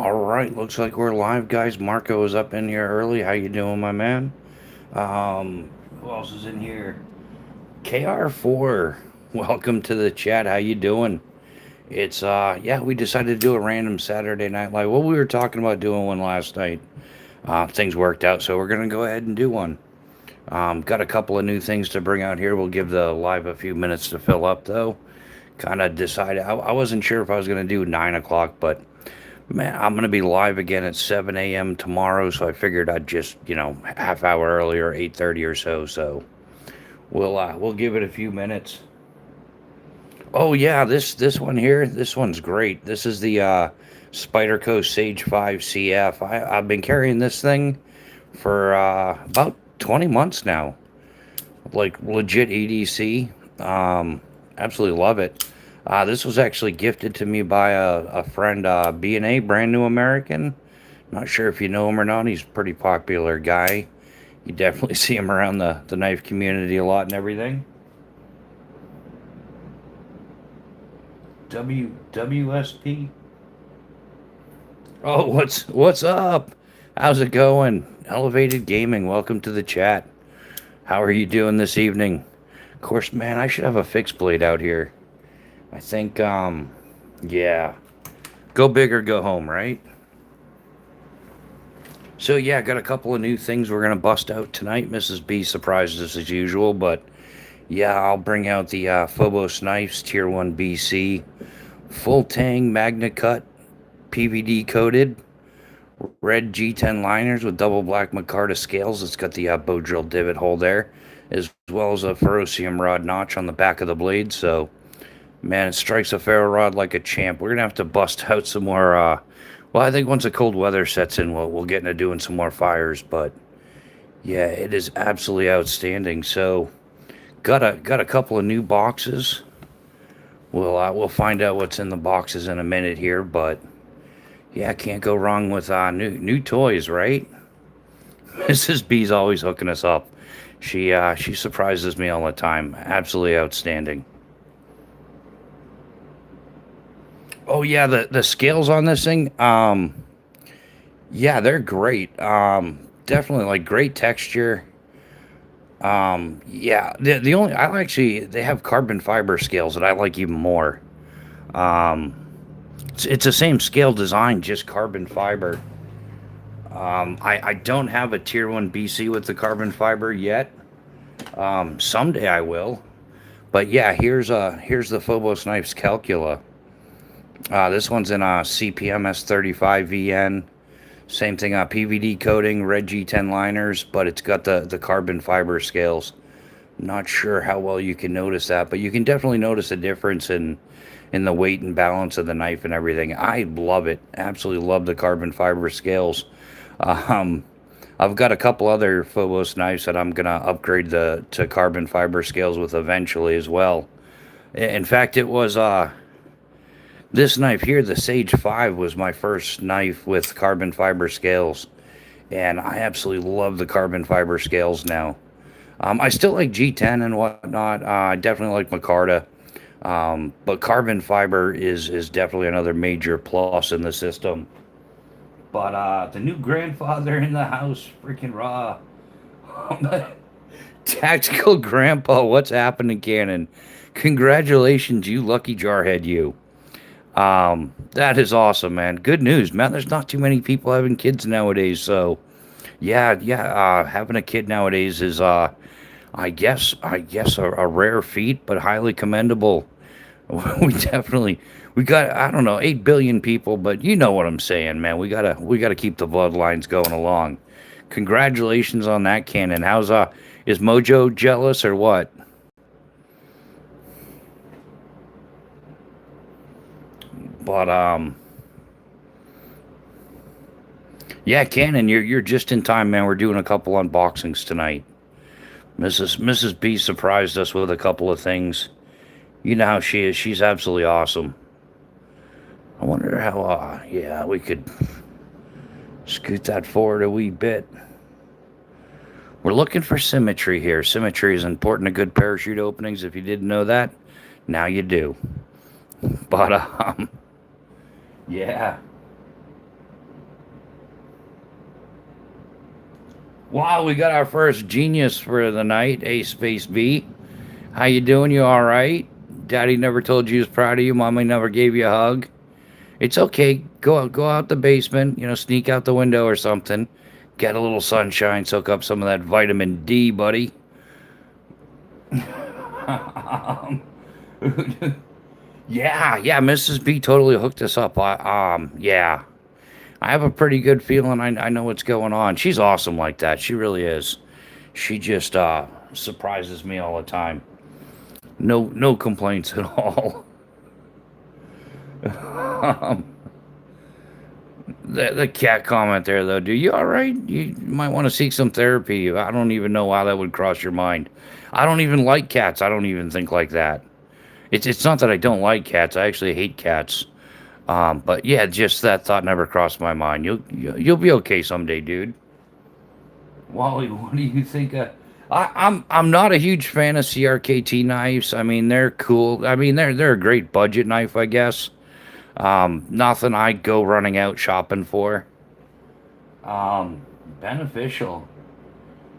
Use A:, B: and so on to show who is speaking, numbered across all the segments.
A: All right, looks like we're live, guys. Marco is up in here early. How you doing, my man? Who else is in here? KR4. Welcome to the chat. How you doing? Yeah, we decided to do a random Saturday Night Live. Well, we were talking about doing one last night. Things worked out, so we're gonna go ahead and do one. Got a couple of new things to bring out here. We'll give the live a few minutes to fill up, though. Kind of decided. I wasn't sure if I was gonna do 9 o'clock, but man, I'm gonna be live again at 7 a.m. tomorrow, so I figured I'd just, half hour earlier, 8:30 or so. So we'll give it a few minutes. Oh yeah, this one here, this one's great. This is the Spyderco Sage 5 CF. I've been carrying this thing for about 20 months now. Like legit EDC. Absolutely love it. This was actually gifted to me by a friend, B&A, Brand New American. Not sure if you know him or not. He's a pretty popular guy. You definitely see him around the knife community a lot and everything. WSP. Oh, what's up? How's it going? Elevated Gaming, welcome to the chat. How are you doing this evening? Of course, man, I should have a fixed blade out here. I think, yeah. Go big or go home, right? So, yeah, got a couple of new things we're going to bust out tonight. Mrs. B surprised us as usual, but yeah, I'll bring out the Phobos Knives Tier 1 BC. Full tang Magna Cut, PVD coated. Red G10 liners with double black micarta scales. It's got the bow drill divot hole there, as well as a ferrocium rod notch on the back of the blade. So, man, it strikes a ferro rod like a champ. We're gonna have to bust out some more. Well, I think once the cold weather sets in, we'll get into doing some more fires. But yeah, it is absolutely outstanding. So, got a couple of new boxes. We'll find out what's in the boxes in a minute here. But yeah, can't go wrong with new toys, right? Mrs. B's always hooking us up. She surprises me all the time. Absolutely outstanding. Oh yeah, the scales on this thing, yeah, they're great. Definitely like great texture. Yeah, the only I actually they have carbon fiber scales that I like even more. Um, it's the same scale design, just carbon fiber. I don't have a tier one BC with the carbon fiber yet. Someday I will. But yeah, here's the Phobos Knives Calcula. This one's in a CPMS 35 VN. Same thing, PVD coating, red G10 liners, but it's got the carbon fiber scales. Not sure how well you can notice that, but you can definitely notice a difference in the weight and balance of the knife and everything. I love it. Absolutely love the carbon fiber scales. Um, I've got a couple other Phobos knives that I'm gonna upgrade to carbon fiber scales with eventually as well. In fact, it was this knife here, the Sage 5, was my first knife with carbon fiber scales, and I absolutely love the carbon fiber scales now. I still like G10 and whatnot. I definitely like micarta, but carbon fiber is definitely another major plus in the system. But the new grandfather in the house, freaking raw. Tactical Grandpa, what's happening, Cannon? Congratulations, you lucky jarhead, you. That is awesome, man. Good news, man. There's not too many people having kids nowadays, so yeah. Having a kid nowadays is, I guess a rare feat, but highly commendable. We got, I don't know, 8 billion people, but you know what I'm saying, man. We gotta keep the bloodlines going along. Congratulations on that, Cannon. Is Mojo jealous or what? But yeah, Cannon, you're just in time, man. We're doing a couple unboxings tonight. Mrs. B surprised us with a couple of things. You know how she is. She's absolutely awesome. I wonder how. Yeah, we could scoot that forward a wee bit. We're looking for symmetry here. Symmetry is important to good parachute openings. If you didn't know that, now you do. But yeah. Wow, we got our first genius for the night, A Space B. How you doing? You all right? Daddy never told you he was proud of you. Mommy never gave you a hug. It's okay. Go out the basement. Sneak out the window or something. Get a little sunshine. Soak up some of that vitamin D, buddy. Yeah. Mrs. B totally hooked us up. Yeah. I have a pretty good feeling. I know what's going on. She's awesome like that. She really is. She just surprises me all the time. No complaints at all. um, the cat comment there though, dude, you all right? You might want to seek some therapy. I don't even know why that would cross your mind. I don't even like cats. I don't even think like that. It's not that I don't like cats. I actually hate cats. But yeah, just that thought never crossed my mind. You'll be okay someday, dude. Wally, what do you think? I'm not a huge fan of CRKT knives. I mean, they're cool. I mean, they're a great budget knife, I guess. Nothing I go running out shopping for. Um, Beneficial.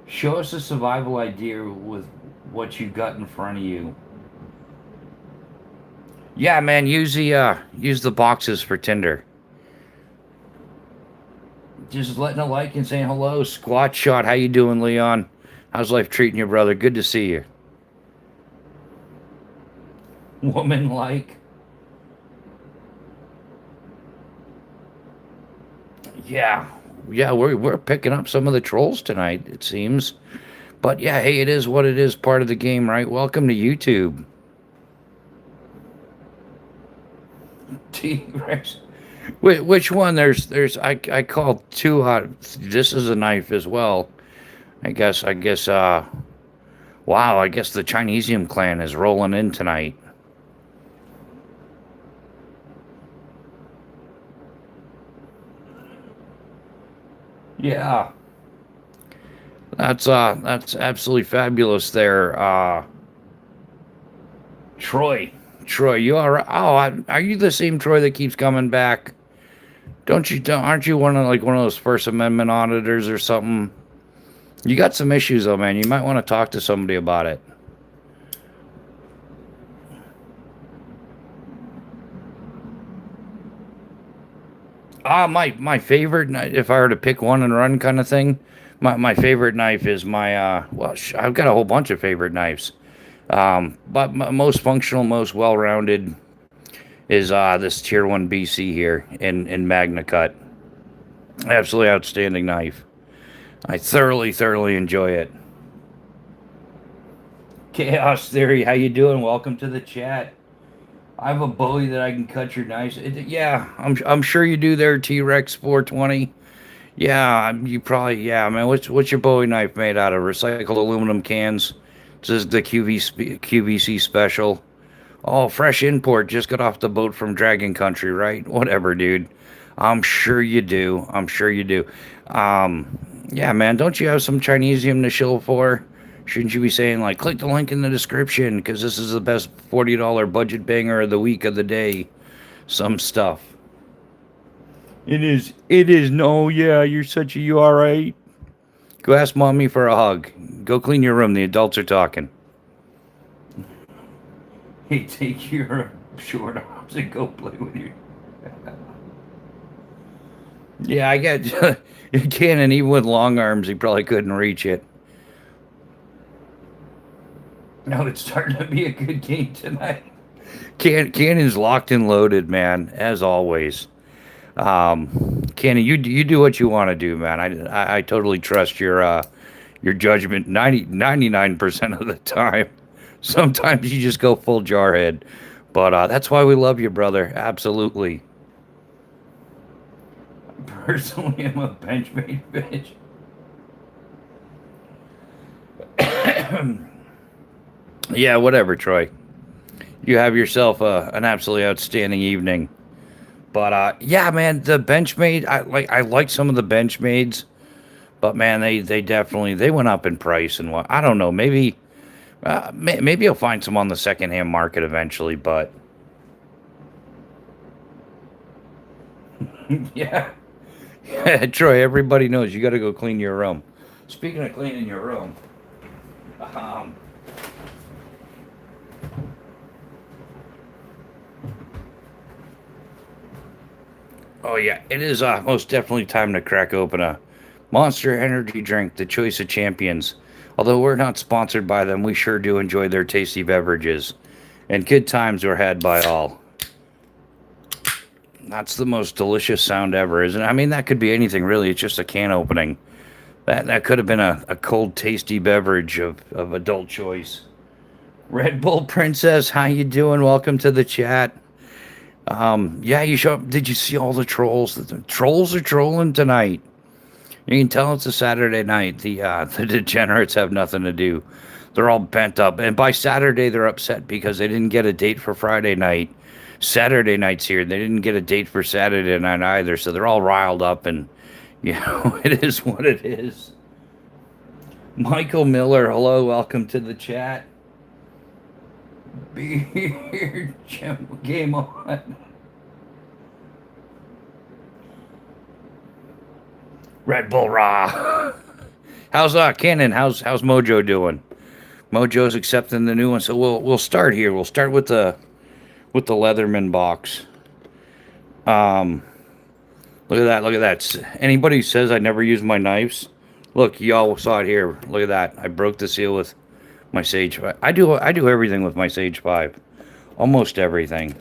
A: Show us a survival idea with what you got in front of you. Yeah, man, use the boxes for Tinder. Just letting a like and saying hello. Squat shot. How you doing, Leon? How's life treating you, brother? Good to see you. Woman like. Yeah. Yeah, we're picking up some of the trolls tonight, it seems. But yeah, hey, it is what it is, part of the game, right? Welcome to YouTube. T-Rex. Which one? I called two hot. This is a knife as well. I guess wow, I guess the Chinesium clan is rolling in tonight. Yeah. That's absolutely fabulous there. Troy. Troy, you all right? Oh, are you the same Troy that keeps coming back? Aren't you one of those First Amendment auditors or something? You got some issues though, man. You might want to talk to somebody about it. My favorite knife, if I were to pick one and run kind of thing, my favorite knife is my I've got a whole bunch of favorite knives. But most functional, most well-rounded is this Tier 1 BC here in Magna Cut. Absolutely outstanding knife. I thoroughly enjoy it. Chaos Theory, how you doing? Welcome to the chat. I have a Bowie that I can cut your knives. Yeah, I'm sure you do there, T-Rex 420. Yeah, you probably yeah, man. What's your Bowie knife made out of? Recycled aluminum cans. This is the QVC special. Oh, fresh import. Just got off the boat from Dragon Country, right? Whatever, dude. I'm sure you do. I'm sure you do. Yeah, man. Don't you have some Chinesium to shill for? Shouldn't you be saying like, click the link in the description because this is the best $40 budget banger of the week of the day? Some stuff. It is. It is. No, yeah. You're such a. You all right? Go ask mommy for a hug. Go clean your room. The adults are talking. Hey, take your short arms and go play with you. Yeah, I got Cannon. Even with long arms, he probably couldn't reach it. No, it's starting to be a good game tonight. Cannon's locked and loaded, man, as always. Cannon, you do what you want to do, man. I totally trust your judgment 99% of the time. Sometimes you just go full jarhead. But that's why we love you, brother. Absolutely. Personally, I'm a benchmade bitch. Yeah, whatever, Troy. You have yourself an absolutely outstanding evening. But yeah, man, the Benchmade, I like some of the Benchmades, but man, they definitely they went up in price and what I don't know, maybe you'll find some on the secondhand market eventually, but yeah. Yeah, Troy, everybody knows you got to go clean your room. Speaking of cleaning your room, um, oh yeah, it is most definitely time to crack open a Monster Energy drink, the choice of champions. Although we're not sponsored by them, we sure do enjoy their tasty beverages. And good times were had by all. That's the most delicious sound ever, isn't it? I mean, that could be anything, really. It's just a can opening. That could have been a cold, tasty beverage of adult choice. Red Bull Princess, how you doing? Welcome to the chat. Yeah, you show up. Did you see all the trolls? The trolls are trolling tonight. You can tell it's a Saturday night. The degenerates have nothing to do. They're all bent up, and by Saturday they're upset because they didn't get a date for Friday night. Saturday night's here. They didn't get a date for Saturday night either, so they're all riled up, and you know it is what it is. Michael Miller, hello, welcome to the chat. Beer game on. Red Bull Raw. How's Cannon? How's Mojo doing? Mojo's accepting the new one, so we'll start here. We'll start with the Leatherman box. Look at that. Look at that. Anybody who says I never use my knives, look, y'all saw it here. Look at that. I broke the seal with my Sage 5. I do everything with my Sage 5. Almost everything.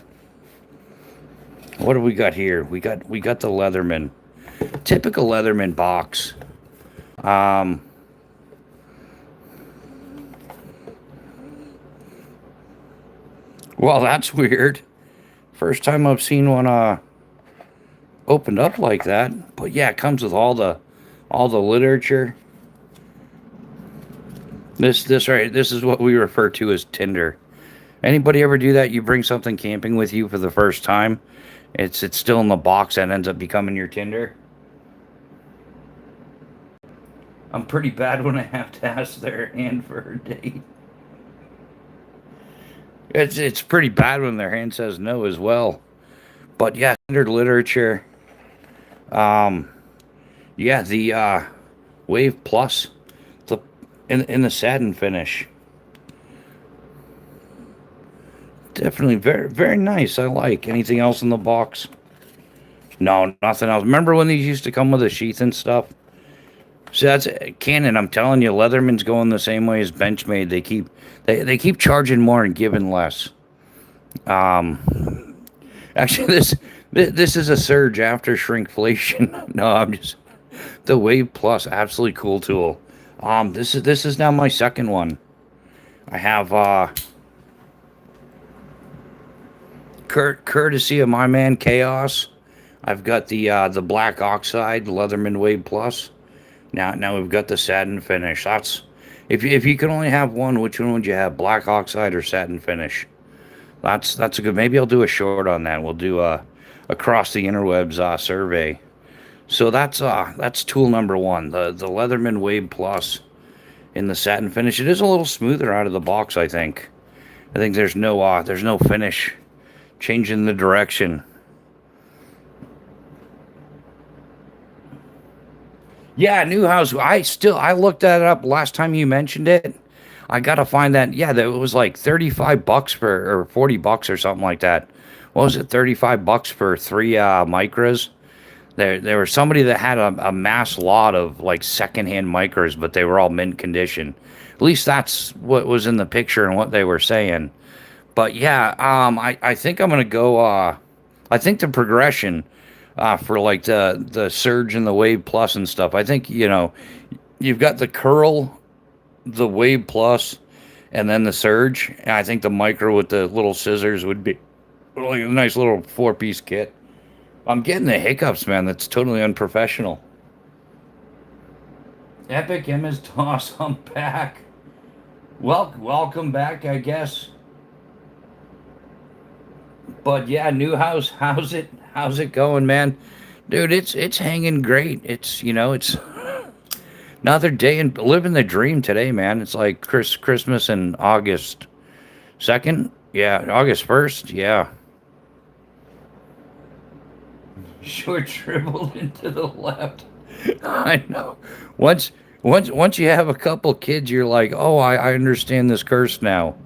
A: What do we got here? We got the Leatherman. Typical Leatherman box. Well, that's weird. First time I've seen one opened up like that. But yeah, it comes with all the literature. This is what we refer to as Tinder. Anybody ever do that? You bring something camping with you for the first time. It's still in the box and ends up becoming your Tinder. I'm pretty bad when I have to ask their hand for a date. It's pretty bad when their hand says no as well. But yeah, standard literature. Yeah, the Wave Plus, in the satin finish. Definitely very very nice. I like. Anything else in the box? No, nothing else. Remember when these used to come with a sheath and stuff? So that's Canon. I'm telling you, Leatherman's going the same way as Benchmade. They keep charging more and giving less. Actually, this is a surge after shrinkflation. No, I'm just the Wave Plus, absolutely cool tool. This is now my second one. I have courtesy of my man Chaos. I've got the black oxide Leatherman Wave Plus. Now we've got the satin finish. That's if you can only have one, which one would you have? Black oxide or satin finish? That's a good. Maybe I'll do a short on that. We'll do a across the interwebs survey. So that's tool number one, the Leatherman Wave Plus in the satin finish. It is a little smoother out of the box, I think. I think there's no finish changing the direction. Yeah, new house. I looked that up last time you mentioned it. I gotta find that. Yeah, that it was like $35 for or $40 or something like that. What was it? $35 for 3 micras. There was somebody that had a mass lot of like secondhand micras, but they were all mint condition. At least that's what was in the picture and what they were saying. But yeah, I think I'm gonna go. I think the progression for like the Surge and the Wave Plus and stuff. I think you've got the Curl, the Wave Plus, and then the Surge. And I think the Micro with the little scissors would be like a nice little 4-piece kit. I'm getting the hiccups, man. That's totally unprofessional. Epic MS Toss, I'm back. Welcome back, I guess. But yeah, new house. How's it going, man? Dude, it's hanging great. It's another day and living the dream today, man. It's like Christmas and August 2nd. Yeah, August 1st. Yeah. Short dribbled into the left. I know. Once you have a couple kids, you're like, oh, I understand this curse now.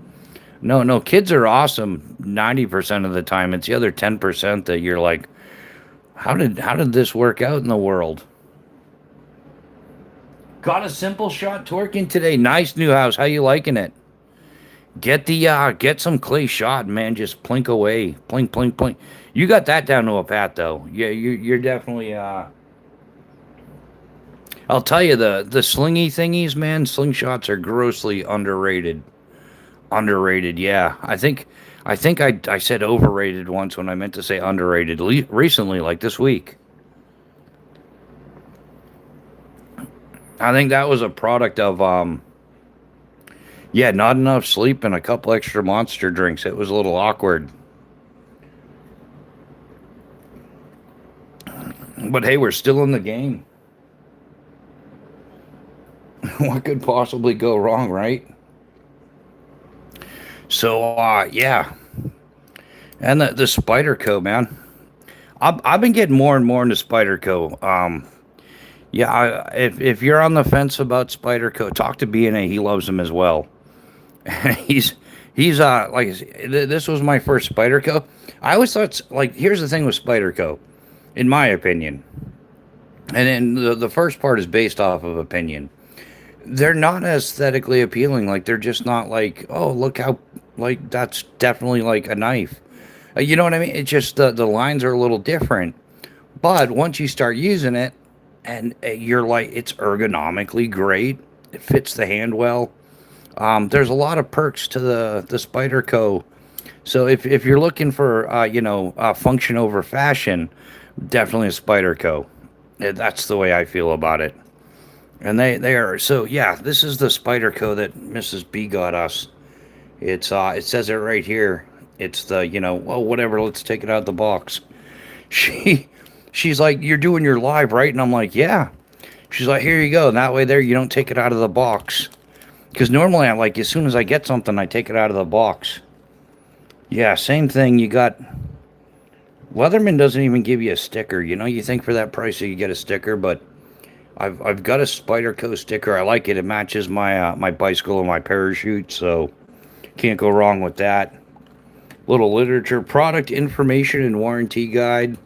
A: No, no, kids are awesome 90% of the time. It's the other 10% that you're like, how did this work out in the world? Got a simple shot twerking today. Nice new house. How you liking it? Get some clay shot, man. Just plink away. Plink, plink, plink. You got that down to a pat though. Yeah, you're definitely I'll tell you the slingy thingies, man, slingshots are grossly underrated. Underrated, yeah. I think I said overrated once when I meant to say underrated recently, like this week. I think that was a product of yeah, not enough sleep and a couple extra monster drinks. It was a little awkward. But hey, we're still in the game. What could possibly go wrong, right? So yeah. And the Spyderco, man. I've been getting more and more into Spyderco. Yeah, if you're on the fence about Spyderco, talk to BNA. He loves them as well. he's this was my first Spyderco. I always thought like here's the thing with Spyderco, in my opinion, and then the first part is based off of opinion. They're not aesthetically appealing. Like they're just not like, oh, look how like that's definitely like a knife. You know what I mean? It's just the lines are a little different. But once you start using it, and you're like, it's ergonomically great. It fits the hand well. There's a lot of perks to the Spyderco. So if you're looking for function over fashion, definitely a Spyderco. That's the way I feel about it. And they are so yeah. This is the Spyderco that Mrs. B got us. It says it right here. It's the well whatever. Let's take it out of the box. She she's like, you're doing your live, right? And I'm like, yeah. She's like, here you go. And that way there you don't take it out of the box. Because normally I'm like, as soon as I get something, I take it out of the box. Yeah, same thing. You got Leatherman doesn't even give you a sticker. You think for that price you get a sticker, but I've got a Spyderco sticker. I like it. It matches my bicycle and my parachute, so can't go wrong with that. Little literature, product information and warranty guide.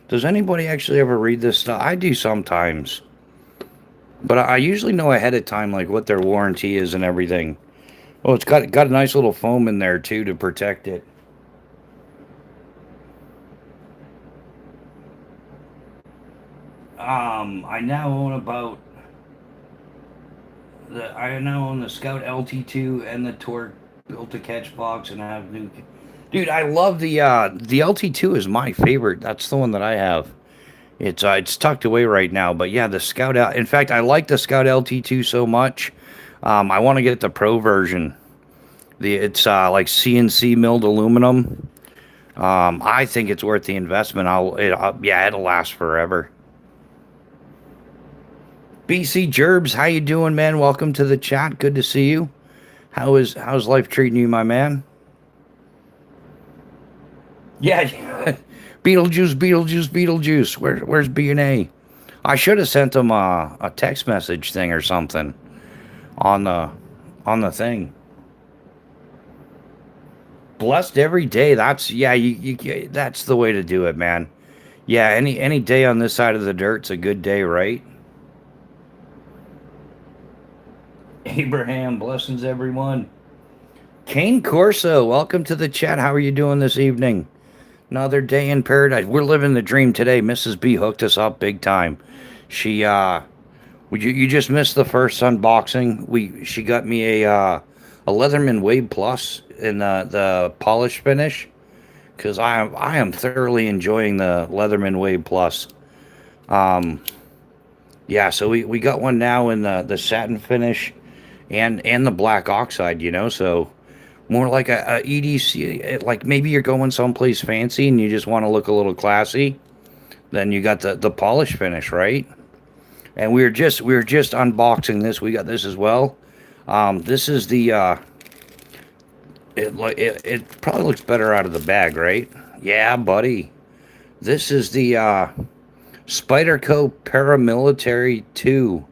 A: Does anybody actually ever read this stuff? I do sometimes. But I usually know ahead of time like what their warranty is and everything. Oh, it's got a nice little foam in there too to protect it. I now own about I now own the Scout LT2 and the Torque built to catch box, and I have new. Dude, I love the LT2 is my favorite. That's the one that I have. It's tucked away right now, but yeah, the Scout. In fact, I like the Scout LT2 so much. I want to get the Pro version. It's like CNC milled aluminum. I think it's worth the investment. Yeah, it'll last forever. BC Gerbs, how you doing, man? Welcome to the chat. Good to see you. How's life treating you, my man? Yeah, Beetlejuice, Beetlejuice, Beetlejuice. Where's B&A? I should have sent him a text message thing or something on the thing. Blessed every day. That's yeah. That's the way to do it, man. Yeah. Any day on this side of the dirt's a good day, right? Abraham, blessings everyone. Kane Corso, welcome to the chat. How are you doing this evening? Another day in paradise. We're living the dream today. Mrs. B hooked us up big time. She you just missed the first unboxing. She got me a Leatherman Wave Plus in the polish finish, because I am thoroughly enjoying the Leatherman Wave Plus. Yeah, so we got one now in the satin finish and the black oxide, so more like a EDC, like maybe you're going someplace fancy and you just want to look a little classy, then you got the polish finish, right? And we were just unboxing this. We got this as well. This is the it probably looks better out of the bag, right? Yeah, buddy. This is the Spyderco Paramilitary 2.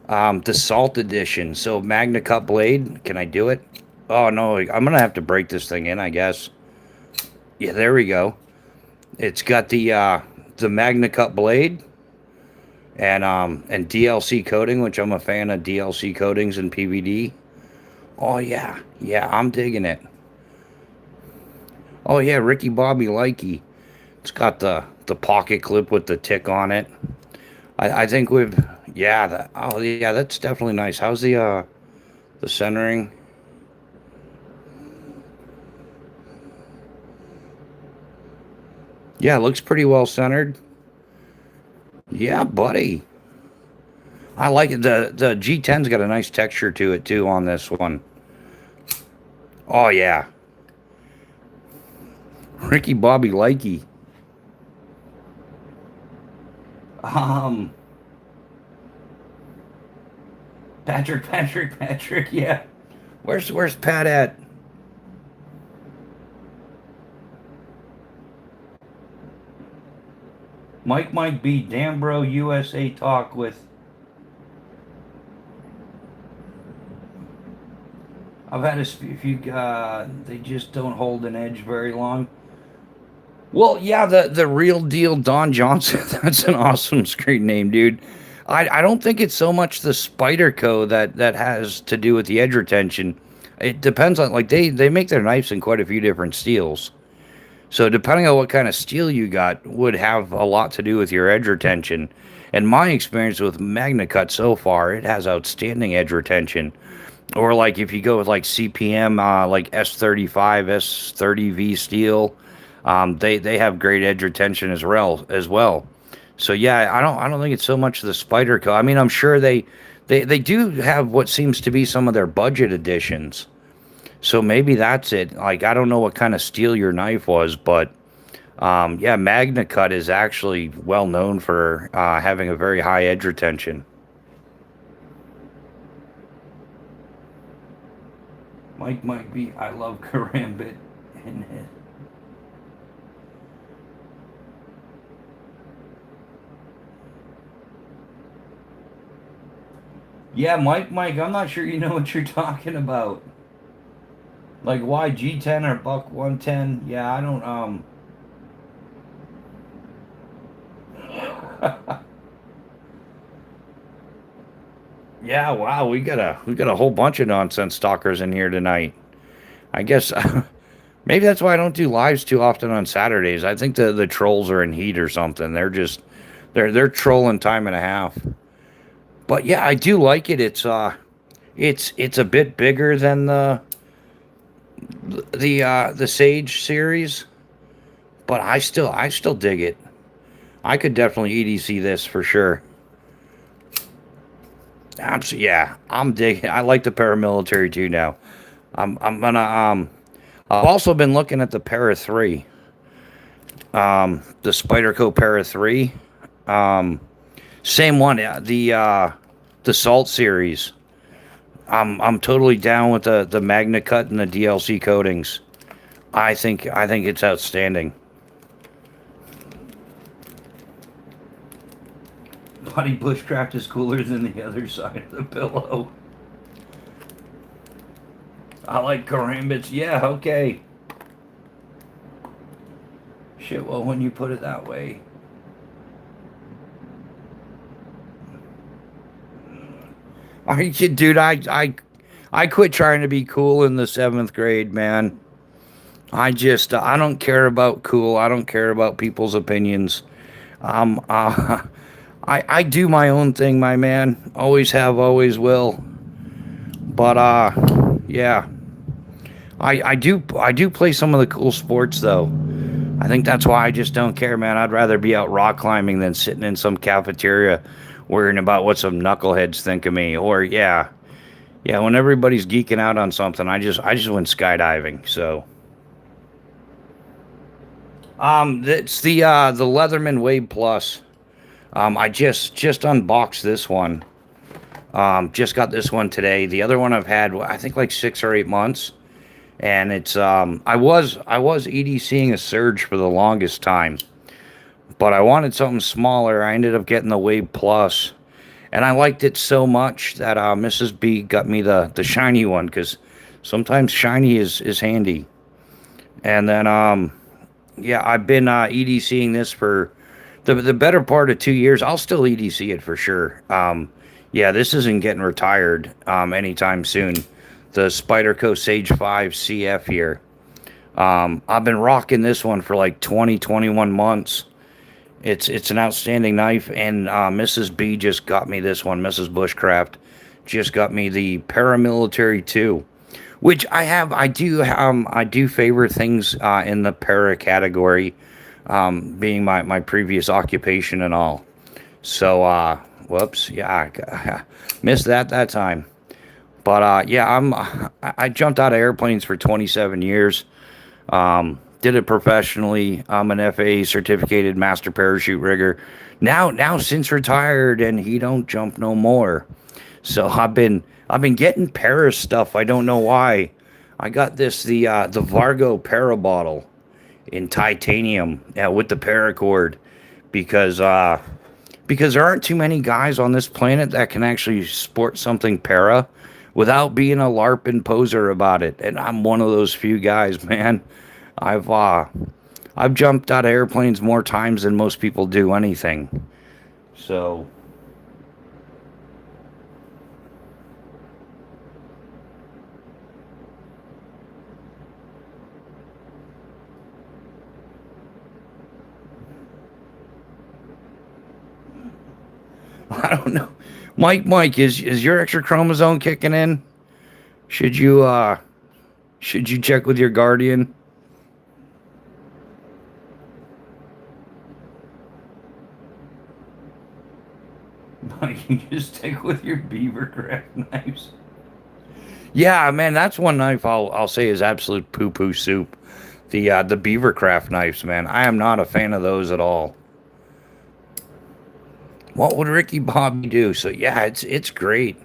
A: The Salt Edition. So Magna Cut blade. Can I do it? Oh no, I'm gonna have to break this thing in, I guess. Yeah, there we go. It's got the Magna Cut blade and DLC coating, which I'm a fan of DLC coatings and PVD. Oh yeah, yeah, I'm digging it. Oh yeah, Ricky Bobby Likey. It's got the pocket clip with the tick on it. I think we've yeah that oh yeah that's definitely nice. How's the centering? Yeah, it looks pretty well centered. Yeah, buddy. I like it. The G10's got a nice texture to it too on this one. Oh yeah, Ricky Bobby Likey. Um, Patrick. Yeah. Where's Pat at? Mike might be Dambro USA talk with. I've had a few. They just don't hold an edge very long. Well, yeah, the real deal Don Johnson. That's an awesome screen name, dude. I don't think it's so much the Spyderco that has to do with the edge retention. It depends on like they make their knives in quite a few different steels. So depending on what kind of steel you got would have a lot to do with your edge retention. And my experience with Magna Cut so far, it has outstanding edge retention. Or like if you go with like CPM, like S35, S30V steel, they have great edge retention as well. So yeah, I don't think it's so much the Spyderco. I mean, I'm sure they do have what seems to be some of their budget editions. So maybe that's it. Like I don't know what kind of steel your knife was, but yeah, Magna Cut is actually well known for having a very high edge retention. Mike might be. I love Karambit. And yeah, Mike. I'm not sure you know what you're talking about. Like why G10 or Buck 110? Yeah, I don't. Yeah, wow, we got a whole bunch of nonsense stalkers in here tonight. I guess maybe that's why I don't do lives too often on Saturdays. I think the trolls are in heat or something. They're trolling time and a half. But yeah, I do like it. It's a bit bigger than the Sage series, but I still dig it. I could definitely EDC this for sure. Yeah, I'm digging. I like the paramilitary too now. I'm gonna I've also been looking at the Para 3. The Spyderco Para 3. Um Same one, the Salt series. I'm totally down with the Magna Cut and the DLC coatings. I think it's outstanding. Buddy Bushcraft is cooler than the other side of the pillow. I like karambits. Yeah, okay. Shit, well, when you put it that way. Are you kidding, dude? I quit trying to be cool in the seventh grade, man. I don't care about cool. I don't care about people's opinions. Um, uh, I do my own thing, my man. Always have, always will. But yeah, I do play some of the cool sports though. I think that's why I just don't care, man. I'd rather be out rock climbing than sitting in some cafeteria worrying about what some knuckleheads think of me. Or yeah, when everybody's geeking out on something, I just went skydiving. So it's the Leatherman Wave Plus. I just unboxed this one. Just got this one today. The other one I've had, I think, like 6 or 8 months, and it's I was EDCing a Surge for the longest time, but I wanted something smaller. I ended up getting the Wave Plus, And I liked it so much that Mrs. B got me the shiny one because sometimes shiny is handy. And then yeah, I've been EDCing this for the better part of 2 years. I'll still EDC it for sure. Yeah, this isn't getting retired anytime soon. The Spyderco Sage 5 CF here. I've been rocking this one for like 20, 21 months. It's an outstanding knife, and Mrs. B just got me this one. Mrs. Bushcraft just got me the Paramilitary 2, which I have. I do favor things in the para category, being my previous occupation and all. So, whoops, yeah, I missed that time. But yeah, I jumped out of airplanes for 27 years. Did it professionally. I'm an FAA certificated master parachute rigger. Now since retired, and he don't jump no more. So I've been getting para stuff. I don't know why. I got the Vargo para bottle in titanium, yeah, with the paracord, because because there aren't too many guys on this planet that can actually sport something para without being a LARP poser about it. And I'm one of those few guys, man. I've uh I've jumped out of airplanes more times than most people do anything. So I don't know. Mike, is your extra chromosome kicking in? Should you should you check with your guardian? Mike, you just stick with your beaver craft knives. Yeah, man, that's one knife I'll say is absolute poo poo soup. The Beavercraft knives, man. I am not a fan of those at all. What would Ricky Bobby do? So yeah, it's great.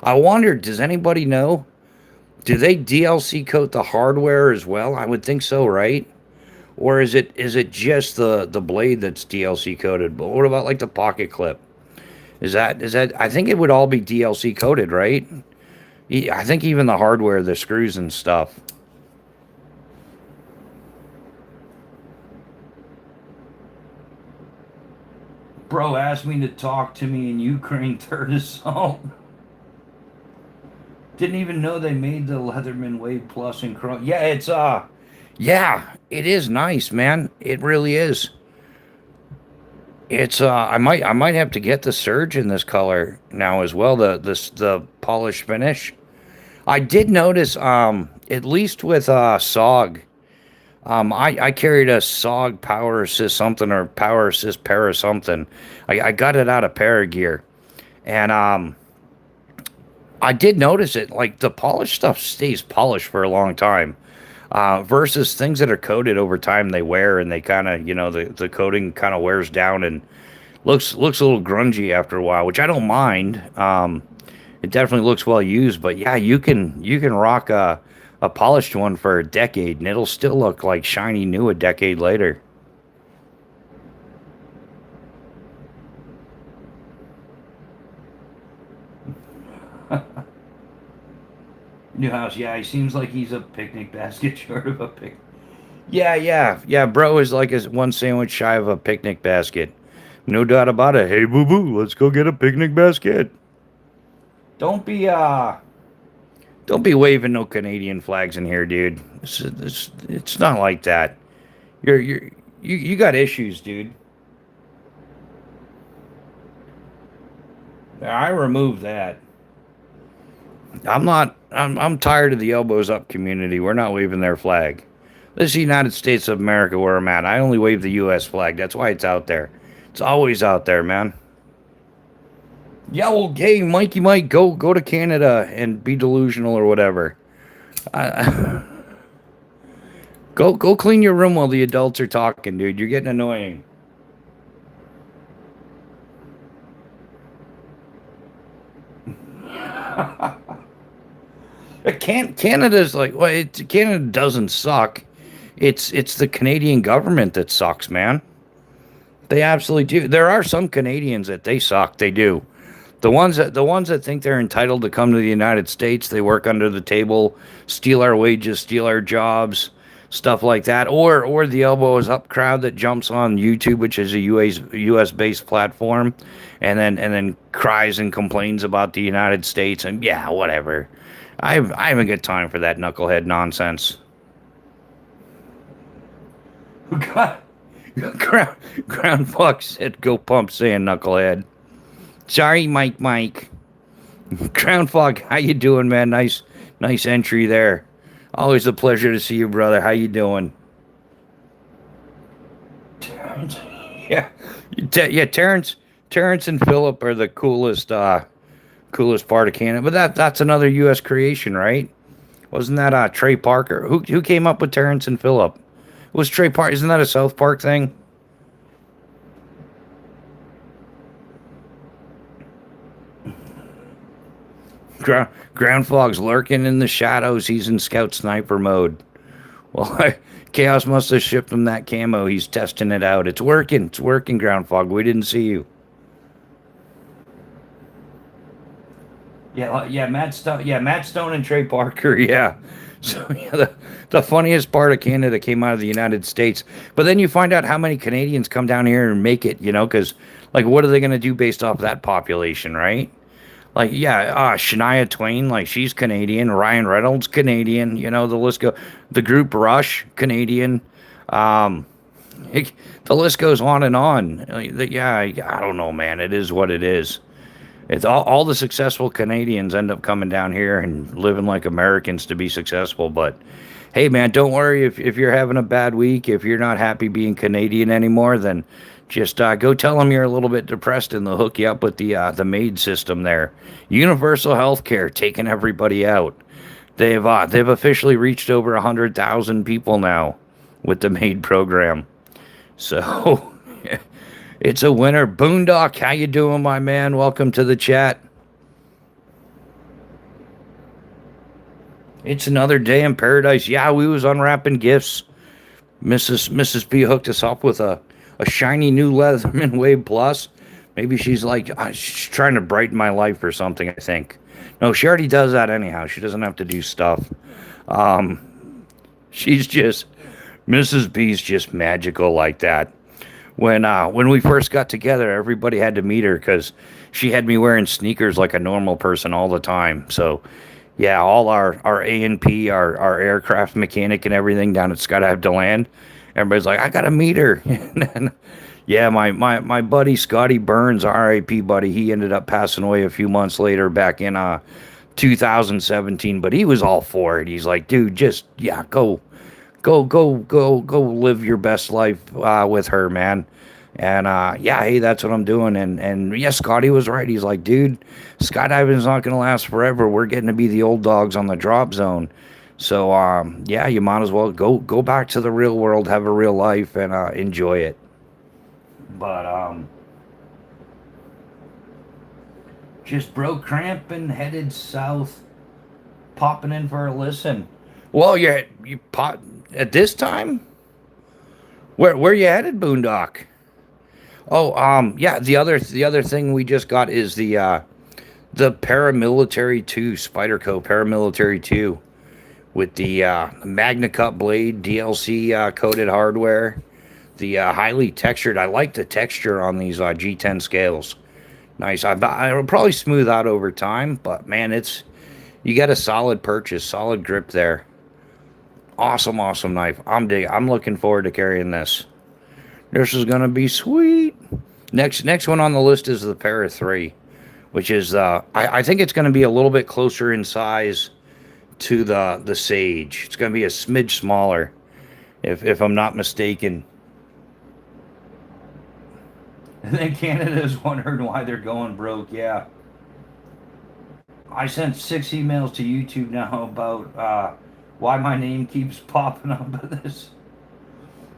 A: I wonder, does anybody know? Do they DLC coat the hardware as well? I would think so, right? Or is it just the blade that's DLC coated? But what about like the pocket clip? Is that I think it would all be DLC coated, right? I think even the hardware, the screws and stuff. Bro asked me to talk to me in Ukraine third assault. Didn't even know they made the Leatherman Wave Plus in chrome. Yeah, yeah, it is nice, man. It really is. It's I might have to get the Surge in this color now as well. The polished finish. I did notice at least with SOG. I carried a SOG Power Assist something or Power Assist Para something. I got it out of Paragear, and I did notice it. Like the polished stuff stays polished for a long time, versus things that are coated over time. They wear and they kind of the coating kind of wears down and looks a little grungy after a while, which I don't mind. It definitely looks well used, but yeah, you can rock a polished one for a decade, and it'll still look like shiny new a decade later. New house, yeah, he seems like he's a picnic basket short of a pic. Yeah. Bro is like a one sandwich shy of a picnic basket. No doubt about it. Hey, boo boo, let's go get a picnic basket. Don't be don't be waving no Canadian flags in here, dude. It's not like that. You got issues, dude. I removed that. I'm tired of the elbows up community. We're not waving their flag. This is the United States of America where I'm at. I only wave the US flag. That's why it's out there. It's always out there, man. Yeah, well, hey, Mikey Mike, go to Canada and be delusional or whatever. Uh, go clean your room while the adults are talking, dude. You're getting annoying. Canada's like, well, Canada doesn't suck. It's the Canadian government that sucks, man. They absolutely do. There are some Canadians that they suck. They do. The ones that think they're entitled to come to the United States, they work under the table, steal our wages, steal our jobs, stuff like that. Or the elbow is up crowd that jumps on YouTube, which is a US based platform, and then cries and complains about the United States and yeah, whatever. I haven't got time for that knucklehead nonsense. God, ground fuck said go pump saying knucklehead. Sorry, Mike. Crown Fog, how you doing, man? Nice entry there. Always a pleasure to see you, brother. How you doing? Terrence. Yeah, yeah. Terrence and Philip are the coolest part of Canada. But that's another U.S. creation, right? Wasn't that Trey Parker? Who came up with Terrence and Philip? It was Trey Park? Isn't that a South Park thing? Ground Fog's lurking in the shadows. He's in scout sniper mode. Well, Chaos must have shipped him that camo. He's testing it out. It's working. It's working, Ground Fog. We didn't see you. Yeah, Matt Stone. Yeah, Matt Stone and Trey Parker. Yeah. So yeah, the funniest part of Canada came out of the United States. But then you find out how many Canadians come down here and make it. Because like, what are they going to do based off that population, right? Like, yeah, Shania Twain, like she's Canadian. Ryan Reynolds, Canadian. The list go. The group Rush, Canadian. Um, the list goes on and on. Yeah, I don't know, man. It is what it is. It's all the successful Canadians end up coming down here and living like Americans to be successful. But hey, man, don't worry if you're having a bad week, if you're not happy being Canadian anymore, then just go tell them you're a little bit depressed and they'll hook you up with the MAID system there. Universal health care, taking everybody out. They've officially reached over 100,000 people now with the MAID program. So it's a winner. Boondock, how you doing, my man? Welcome to the chat. It's another day in paradise. Yeah, we was unwrapping gifts. Mrs. P hooked us up with a shiny new Leatherman Wave Plus. Maybe she's like, she's trying to brighten my life or something, I think. No, she already does that anyhow. She doesn't have to do stuff. She's just, Mrs. B's just magical like that. When we first got together, everybody had to meet her because she had me wearing sneakers like a normal person all the time. So, yeah, all our A&P, our aircraft mechanic and everything down at Skydive DeLand, everybody's like, I got to meet her. And then, yeah, my buddy Scotty Burns, RIP buddy, he ended up passing away a few months later back in 2017, but he was all for it. He's like, dude, just, yeah, go live your best life with her, man. And yeah, hey, that's what I'm doing. And yeah, Scotty was right. He's like, dude, skydiving's not gonna last forever. We're getting to be the old dogs on the drop zone. So yeah, you might as well go back to the real world, have a real life, and enjoy it. But just broke cramp and headed south, popping in for a listen. Well, you pop at this time. Where you headed, Boondock? Oh, yeah. The other thing we just got is the Paramilitary 2 Spyderco Paramilitary 2 with the Magna Cut blade, DLC coated hardware, the highly textured. I like the texture on these G10 scales. Nice. It'll probably smooth out over time, but man, you got a solid purchase, solid grip there. Awesome knife. I'm looking forward to carrying this. This is gonna be sweet. Next one on the list is the Para 3, which is I think it's gonna be a little bit closer in size to the Sage. It's gonna be a smidge smaller, if I'm not mistaken. And then Canada's wondering why they're going broke. Yeah, I sent 6 emails to YouTube now about why my name keeps popping up with this.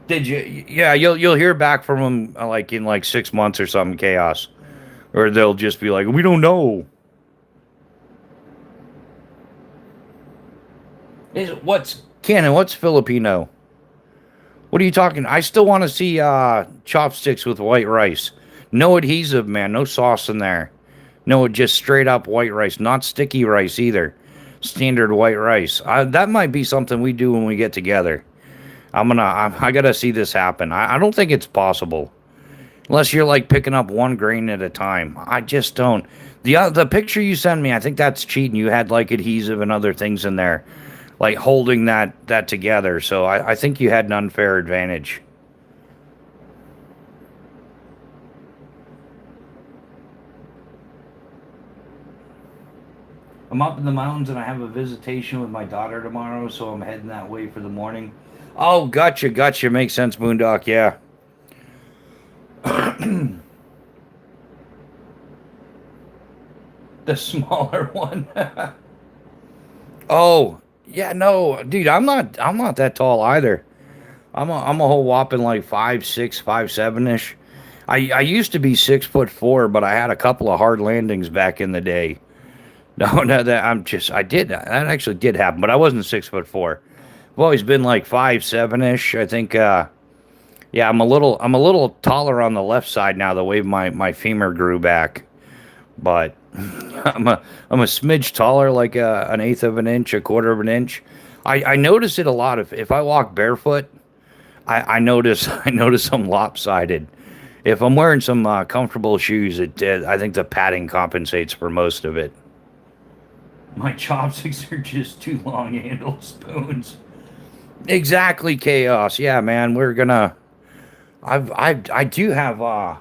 A: Did you? Yeah, you'll hear back from them like in like 6 months or something, Chaos, or they'll just be like, we don't know. What's Canon? What's Filipino? What are you talking? I still want to see chopsticks with white rice. No adhesive, man. No sauce in there. No, just straight up white rice, not sticky rice either. Standard white rice. That might be something we do when we get together. I gotta see this happen. I don't think it's possible unless you're like picking up one grain at a time. I just don't. The picture you sent me, I think that's cheating. You had like adhesive and other things in there, like holding that together. So I think you had an unfair advantage. I'm up in the mountains and I have a visitation with my daughter tomorrow, so I'm heading that way for the morning. Oh, gotcha. Makes sense, Boondock. Yeah. The smaller one. Oh, yeah, no, dude, I'm not that tall either. I'm a whole whopping like 5'6", 5'7" ish. I used to be 6'4", but I had a couple of hard landings back in the day. No, that that actually did happen, but I wasn't 6'4". I've always been like 5'7" ish. I think yeah, I'm a little taller on the left side now, the way my femur grew back. But I'm a smidge taller, like an eighth of an inch, a quarter of an inch. I notice it a lot. If I walk barefoot, I notice I notice I'm lopsided. If I'm wearing some comfortable shoes, I think the padding compensates for most of it. My chopsticks are just two long handled spoons. Exactly, chaos. Yeah, man, we're gonna. I do have I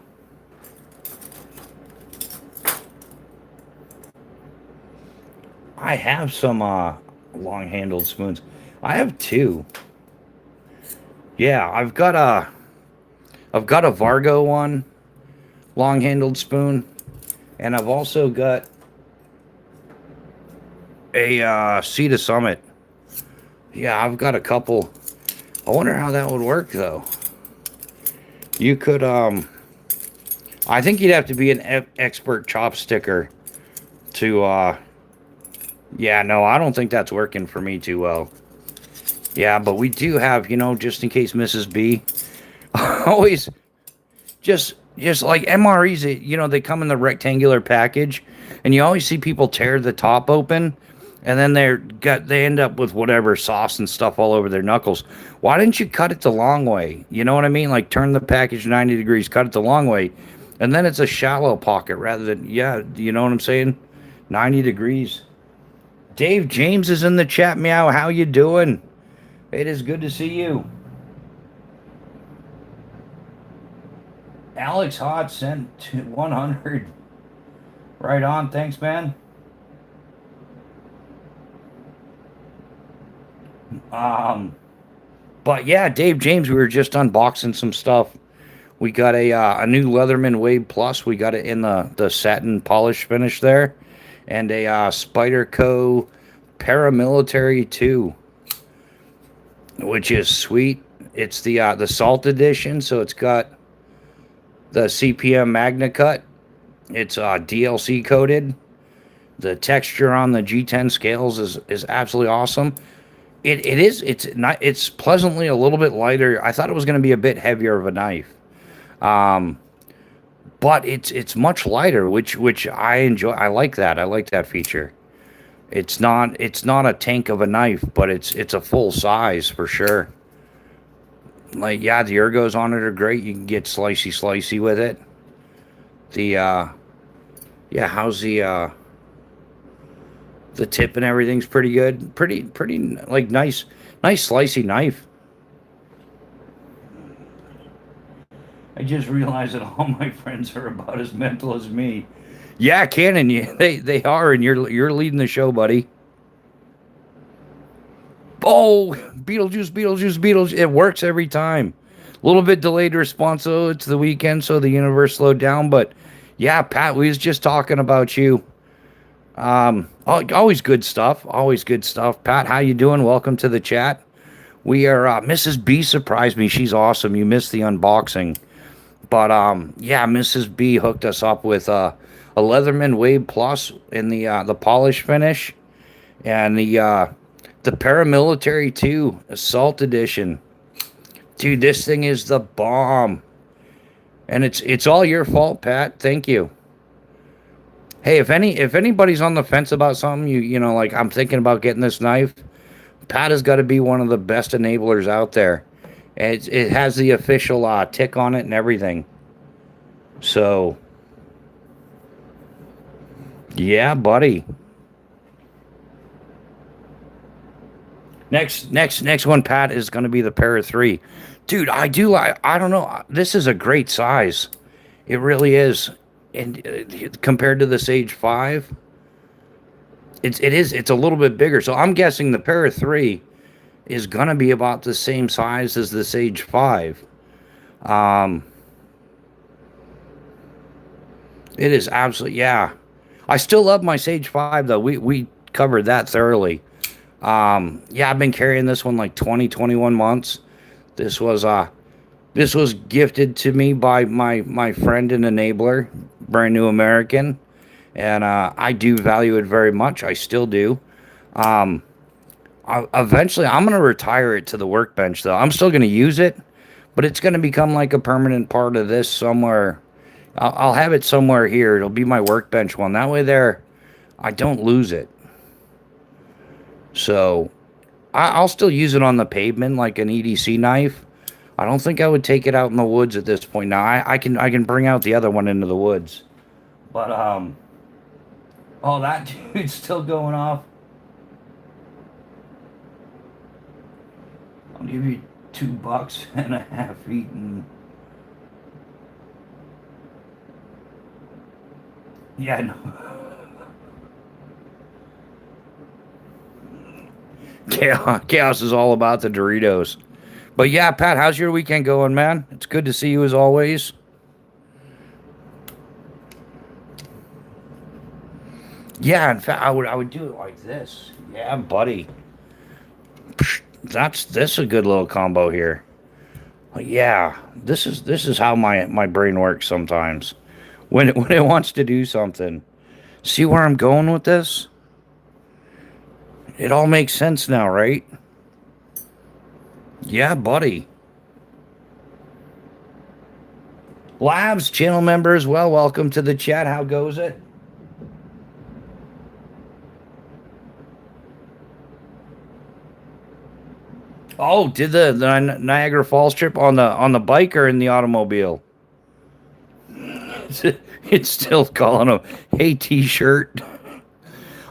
A: have some long handled spoons. I have two. Yeah, I've got a Vargo one, long handled spoon, and I've also got a Sea to Summit. Yeah, I've got a couple. I wonder how that would work though. You could I think you'd have to be an expert chopsticker to yeah, no, I don't think that's working for me too well. Yeah, but we do have, just in case Mrs. B, always just like MREs, they come in the rectangular package, and you always see people tear the top open, and then they end up with whatever sauce and stuff all over their knuckles. Why didn't you cut it the long way? You know what I mean? Like turn the package 90 degrees, cut it the long way, and then it's a shallow pocket rather than, yeah, you know what I'm saying? 90 degrees. Dave James is in the chat. Meow, how you doing? It is good to see you. Alex Hot sent 100. Right on. Thanks, man. But yeah, Dave James, we were just unboxing some stuff. We got a new Leatherman Wave Plus. We got it in the satin polish finish there, and a Spyderco Paramilitary 2, which is sweet. It's the Salt Edition, so it's got the CPM Magna Cut. It's DLC coated. The texture on the G10 scales is absolutely awesome. It's pleasantly a little bit lighter. I thought it was going to be a bit heavier of a knife. But it's much lighter, which I enjoy. I like that. I like that feature. It's not a tank of a knife, but it's a full size for sure. Like, yeah, the ergos on it are great. You can get slicey with it. The yeah, how's the tip and everything's pretty good. Pretty like nice slicey knife. I just realized that all my friends are about as mental as me. Yeah, Cannon, they are, and you're leading the show, buddy. Oh, Beetlejuice. It works every time. A little bit delayed response, though. It's the weekend, so the universe slowed down. But yeah, Pat, we was just talking about you. Always good stuff. Always good stuff. Pat, how you doing? Welcome to the chat. We are Mrs. B surprised me. She's awesome. You missed the unboxing. But yeah, Mrs. B hooked us up with a Leatherman Wave Plus in the polish finish, and the Paramilitary 2 Assault Edition. Dude, this thing is the bomb. And it's all your fault, Pat. Thank you. Hey, if anybody's on the fence about something, you know, like I'm thinking about getting this knife, Pat has got to be one of the best enablers out there. It has the official tick on it and everything. So, yeah, buddy. Next one, Pat, is going to be the Para 3. Dude, I don't know. This is a great size. It really is. And compared to the Sage 5, it's a little bit bigger. So I'm guessing the Para 3 is going to be about the same size as the Sage 5. Um, it is absolutely, yeah. I still love my Sage 5 though. We covered that thoroughly. Yeah, I've been carrying this one like 20, 21 months. This was this was gifted to me by my friend and enabler, brand new American, and I do value it very much. I still do. Um, Eventually, I'm gonna retire it to the workbench though. I'm still gonna use it, but it's gonna become like a permanent part of this somewhere. I'll have it somewhere here. It'll be my workbench one. That way, there, I don't lose it. So I'll still use it on the pavement like an EDC knife. I don't think I would take it out in the woods at this point. Now I can bring out the other one into the woods, but oh, that dude's still going off. I'll give you $2.50 and yeah, no. Chaos is all about the Doritos. But yeah, Pat, how's your weekend going, man? It's good to see you as always. Yeah, in fact, I would do it like this. Yeah, buddy. That's a good little combo here. Yeah, this is how my brain works sometimes. When it wants to do something. See where I'm going with this? It all makes sense now, right? Yeah, buddy. Labs channel members, well, welcome to the chat. How goes it? Oh, did the Niagara Falls trip on the bike or in the automobile? It's still calling him, "Hey, T-shirt."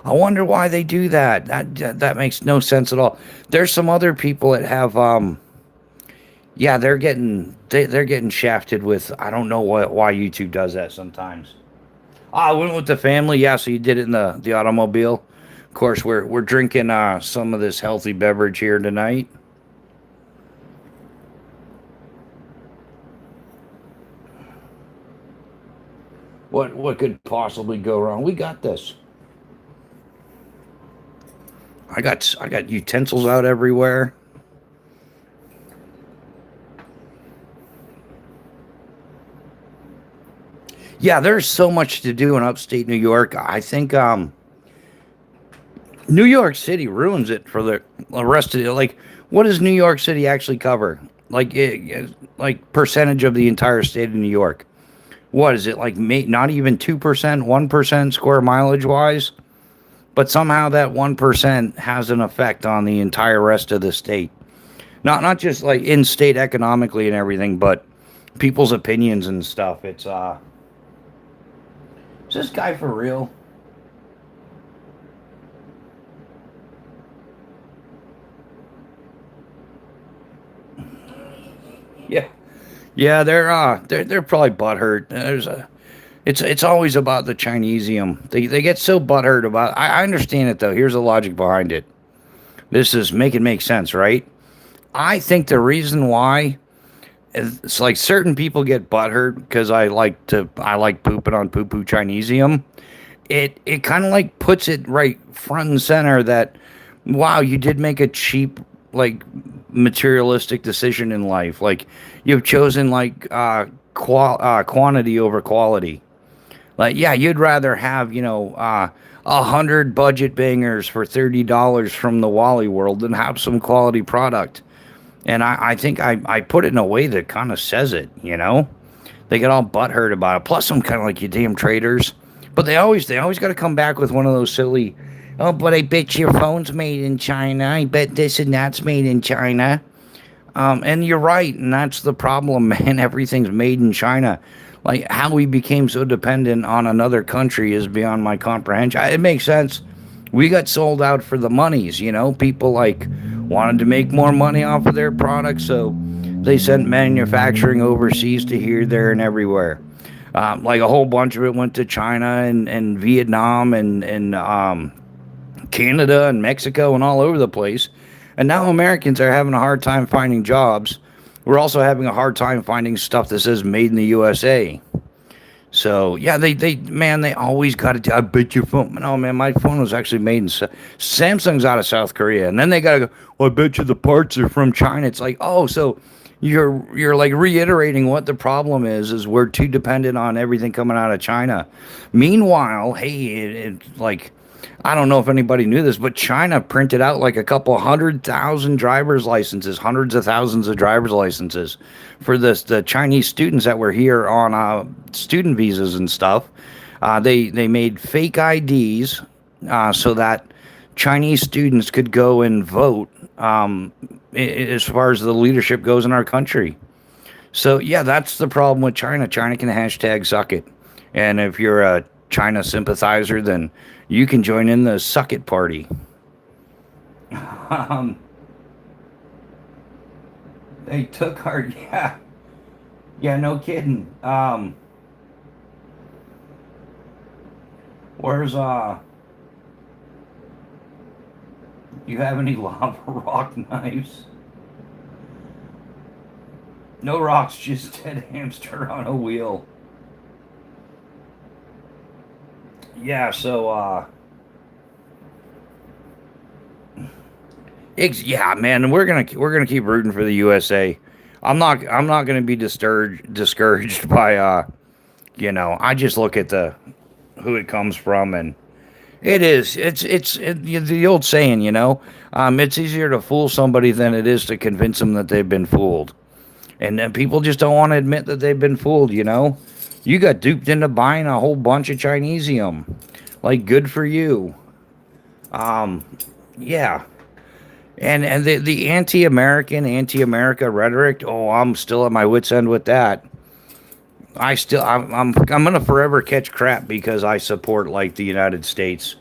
A: I wonder why they do that. That makes no sense at all. There's some other people that have yeah, they're getting shafted with, I don't know why YouTube does that sometimes. I went with the family. Yeah, so you did it in the automobile. Of course, we're drinking some of this healthy beverage here tonight. What could possibly go wrong? We got this. I got utensils out everywhere. Yeah, there's so much to do in upstate New York. I think New York City ruins it for the rest of it. Like, what does New York City actually cover? Like percentage of the entire state of New York. What is it like? Not even 2%, 1% square mileage wise, but somehow that 1% has an effect on the entire rest of the state. Not just like in state economically and everything, but people's opinions and stuff. Is this guy for real? Yeah. Yeah, they're probably butthurt. It's always about the Chinesium. They get so butthurt about. I understand it though. Here's the logic behind it. This is make it make sense, right? I think the reason why it's like certain people get butthurt because I like pooping on poo poo Chinesium. It kind of like puts it right front and center that wow, you did make a cheap like materialistic decision in life. Like you've chosen like quantity over quality. Like yeah, you'd rather have 100 budget bangers for $30 from the Wally World than have some quality product. And I think I put it in a way that kind of says it. They get all butthurt about it. Plus, I'm kind of like you damn traders. But they always got to come back with one of those silly, oh, but I bet your phone's made in China. I bet this and that's made in China. And you're right, and that's the problem, man. Everything's made in China. Like how we became so dependent on another country is beyond my comprehension. It makes sense. We got sold out for the monies, you know. People like wanted to make more money off of their products, so they sent manufacturing overseas to here, there, and everywhere. Like a whole bunch of it went to China and Vietnam and Canada and Mexico and all over the place. And now Americans are having a hard time finding jobs. We're also having a hard time finding stuff that says made in the USA. So yeah, they always got to. I bet your phone. No, man, my phone was actually made in Samsung's out of South Korea, and then they got to go. Well, I bet you the parts are from China. It's like, oh, so you're like reiterating what the problem is we're too dependent on everything coming out of China. Meanwhile, hey, like I don't know if anybody knew this, but China printed out like a couple 100,000 driver's licenses, hundreds of thousands of driver's licenses for the Chinese students that were here on student visas and stuff. They made fake IDs so that Chinese students could go and vote as far as the leadership goes in our country. So yeah, that's the problem with China. China can hashtag suck it, and if you're a China sympathizer, then you can join in the suck it party. Um, they took our yeah, no kidding. Where's you have any lava rock knives? No rocks, just dead hamster on a wheel. Yeah, so yeah, man, we're gonna keep rooting for the USA. I'm not gonna be discouraged by I just look at the who it comes from, and the old saying, it's easier to fool somebody than it is to convince them that they've been fooled. And then people just don't want to admit that they've been fooled, You got duped into buying a whole bunch of Chinesium. Like, good for you. Yeah. And the anti-American, anti-America rhetoric, oh, I'm still at my wit's end with that. I'm gonna forever catch crap because I support like the United States.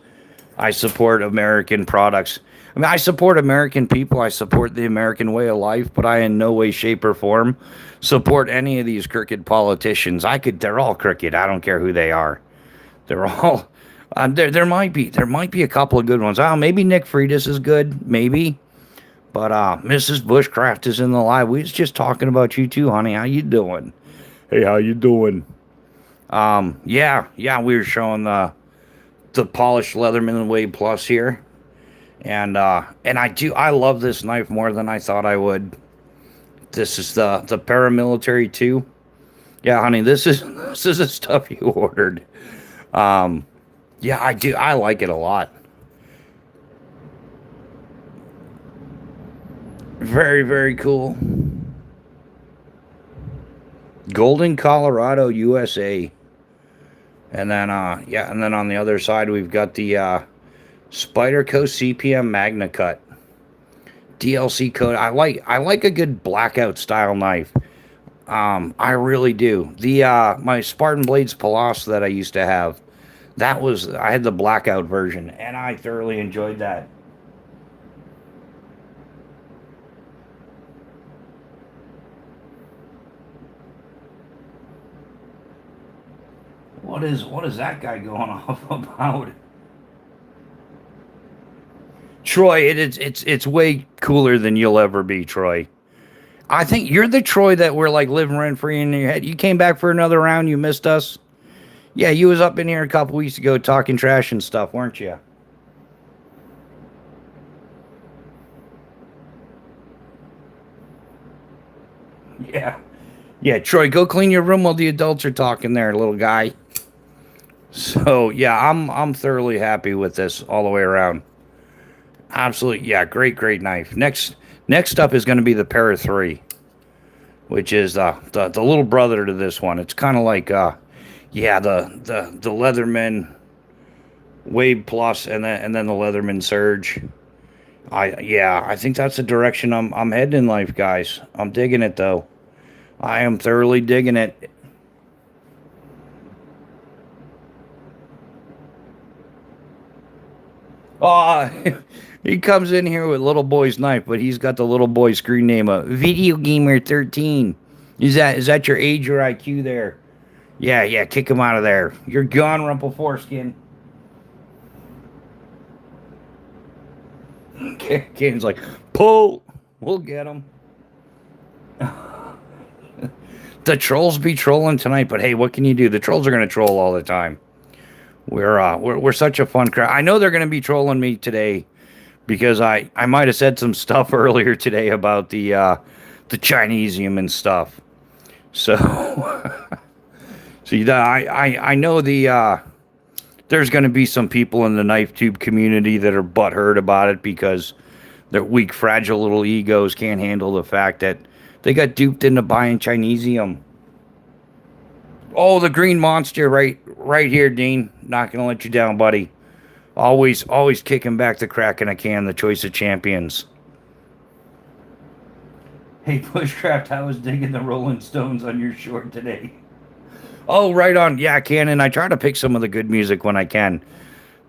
A: I support American products. I mean, I support American people. I support the American way of life, but I in no way, shape, or form support any of these crooked politicians. They're all crooked. I don't care who they are. They're all. There might be a couple of good ones. Oh, maybe Nick Freitas is good, maybe. But Mrs. Bushcraft is in the live. We was just talking about you too, honey. How you doing? Hey, how you doing? Yeah, we were showing the polished Leatherman Wave Plus here. And I love this knife more than I thought I would. This is the paramilitary 2. Yeah, honey, this is the stuff you ordered. Yeah, I do. I like it a lot. Very, very cool. Golden, Colorado, USA. And then on the other side we've got the Spyderco CPM Magna Cut. DLC code. I like a good blackout style knife. I really do. The my Spartan Blades Palace that I used to have, I had the blackout version, and I thoroughly enjoyed that. What is that guy going off about? Troy, it's way cooler than you'll ever be, Troy. I think you're the Troy that we're like living rent free in your head. You came back for another round. You missed us. Yeah, you was up in here a couple weeks ago talking trash and stuff, weren't you? Yeah. Yeah, Troy, go clean your room while the adults are talking there, little guy. So, yeah, I'm thoroughly happy with this all the way around. Absolutely, yeah, great knife. Next up is going to be the Para 3, which is the little brother to this one. It's kind of like Yeah, the Leatherman Wave Plus, and then the Leatherman Surge. I think that's the direction I'm heading in life, guys. I'm digging it though. I am thoroughly digging it. Oh, he comes in here with little boy's knife, but he's got the little boy screen name of Video Gamer 13. Is that your age or IQ there? Yeah, yeah, kick him out of there. You're gone, Rumple Foreskin. Kane's like, pull. We'll get him. The trolls be trolling tonight, but hey, what can you do? The trolls are gonna troll all the time. We're such a fun crowd. I know they're gonna be trolling me today because I might have said some stuff earlier today about the Chinesium and stuff. So I know there's going to be some people in the knife tube community that are butthurt about it because their weak, fragile little egos can't handle the fact that they got duped into buying Chinesium. Oh, the green monster right here, Dean. Not gonna let you down, buddy. Always kicking back the crack in a can, the choice of champions. Hey, Bushcraft, I was digging the Rolling Stones on your short today. Oh, right on. Yeah, Cannon. I try to pick some of the good music when I can.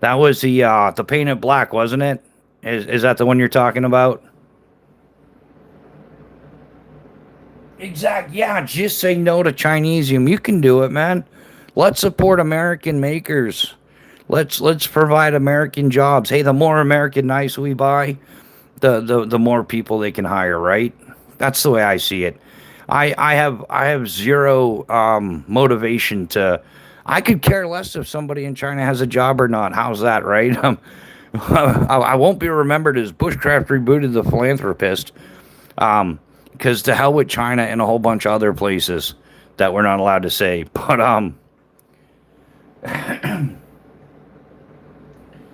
A: That was the Painted Black, wasn't it? Is that the one you're talking about? Exact. Yeah, just say no to Chinesium. You can do it, man. Let's support American makers. Let's provide American jobs. Hey, the more American knives we buy, the more people they can hire, right? That's the way I see it. I have zero motivation to. I could care less if somebody in China has a job or not. How's that, right? I won't be remembered as Bushcraft Rebooted the philanthropist. Because to hell with China and a whole bunch of other places that we're not allowed to say. But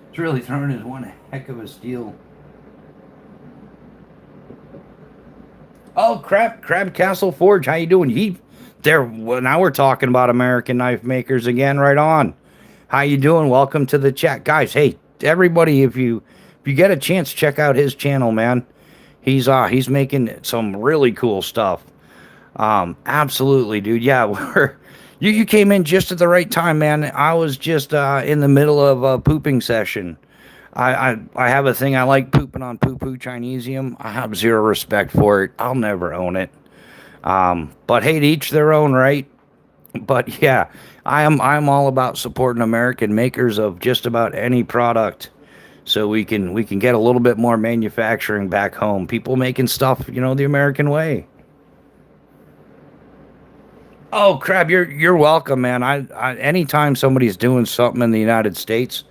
A: it's really thrown as one heck of a steal. Oh, Crab Castle Forge, how you doing? Now we're talking about American knife makers again. Right on. How you doing? Welcome to the chat, guys. Hey, everybody, if you get a chance, check out his channel, man. He's making some really cool stuff. Absolutely, dude. Yeah, you came in just at the right time, man. I was just in the middle of a pooping session. I have a thing. I like pooping on poo Chinesium. I have zero respect for it. I'll never own it. But hey, to each their own, right? But yeah, I'm all about supporting American makers of just about any product, so we can get a little bit more manufacturing back home. People making stuff, the American way. Oh, Crab, you're welcome, man. I anytime somebody's doing something in the United States,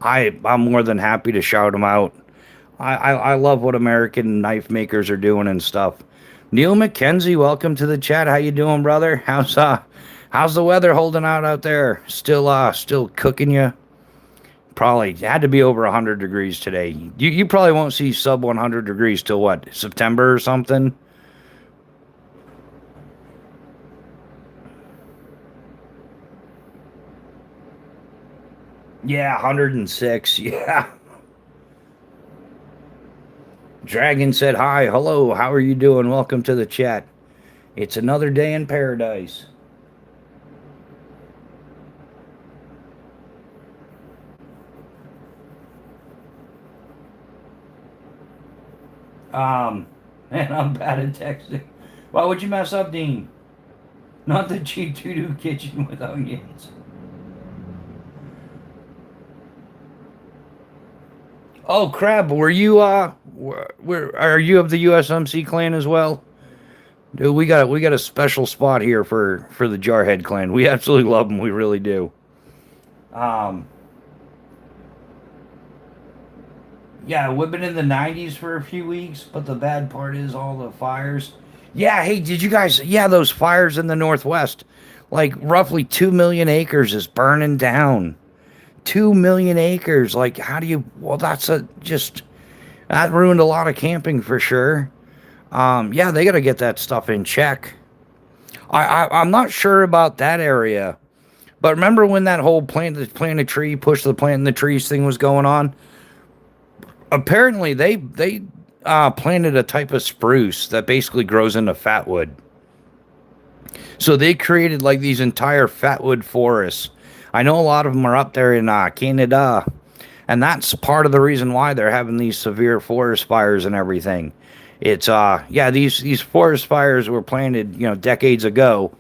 A: I'm more than happy to shout them out. I love what American knife makers are doing and stuff. Neil McKenzie, welcome to the chat. How you doing, brother? How's the weather holding out there? Still cooking you? Probably had to be over 100 degrees today. You probably won't see sub 100 degrees till what, September or something? Yeah, 106. Yeah. Dragon said hi. Hello. How are you doing? Welcome to the chat. It's another day in paradise. And I'm bad at texting. Why would you mess up, Dean? Not the cheap to-do kitchen with onions. Oh, Crab, were you where are you of the USMC clan as well? Dude, we got a special spot here for the Jarhead clan. We absolutely love them. We really do. Um, yeah, we've been in the 90s for a few weeks, but the bad part is all the fires. Yeah, hey, did you guys? Yeah, those fires in the Northwest, like roughly 2 million acres is burning down. 2 million acres. Like, how do you? Well, that ruined a lot of camping for sure. Yeah, they got to get that stuff in check. I'm not sure about that area, But remember when that whole plant a tree, push the plant in the trees thing was going on? Apparently, they planted a type of spruce that basically grows into fatwood. So they created like these entire fatwood forests. I know a lot of them are up there in Canada, and that's part of the reason why they're having these severe forest fires and everything. It's yeah, these forest fires were planted, decades ago,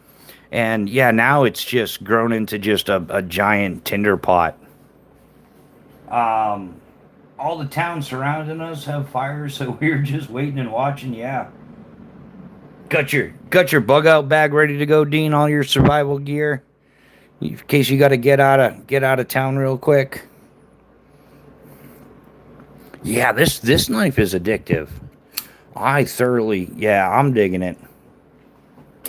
A: and yeah, now it's just grown into just a giant tinder pot. Um, all the towns surrounding us have fires, so we're just waiting and watching. Yeah, got your bug out bag ready to go, Dean. All your survival gear in case you got to get out of town real quick. Yeah, this knife is addictive. Yeah, I'm digging it.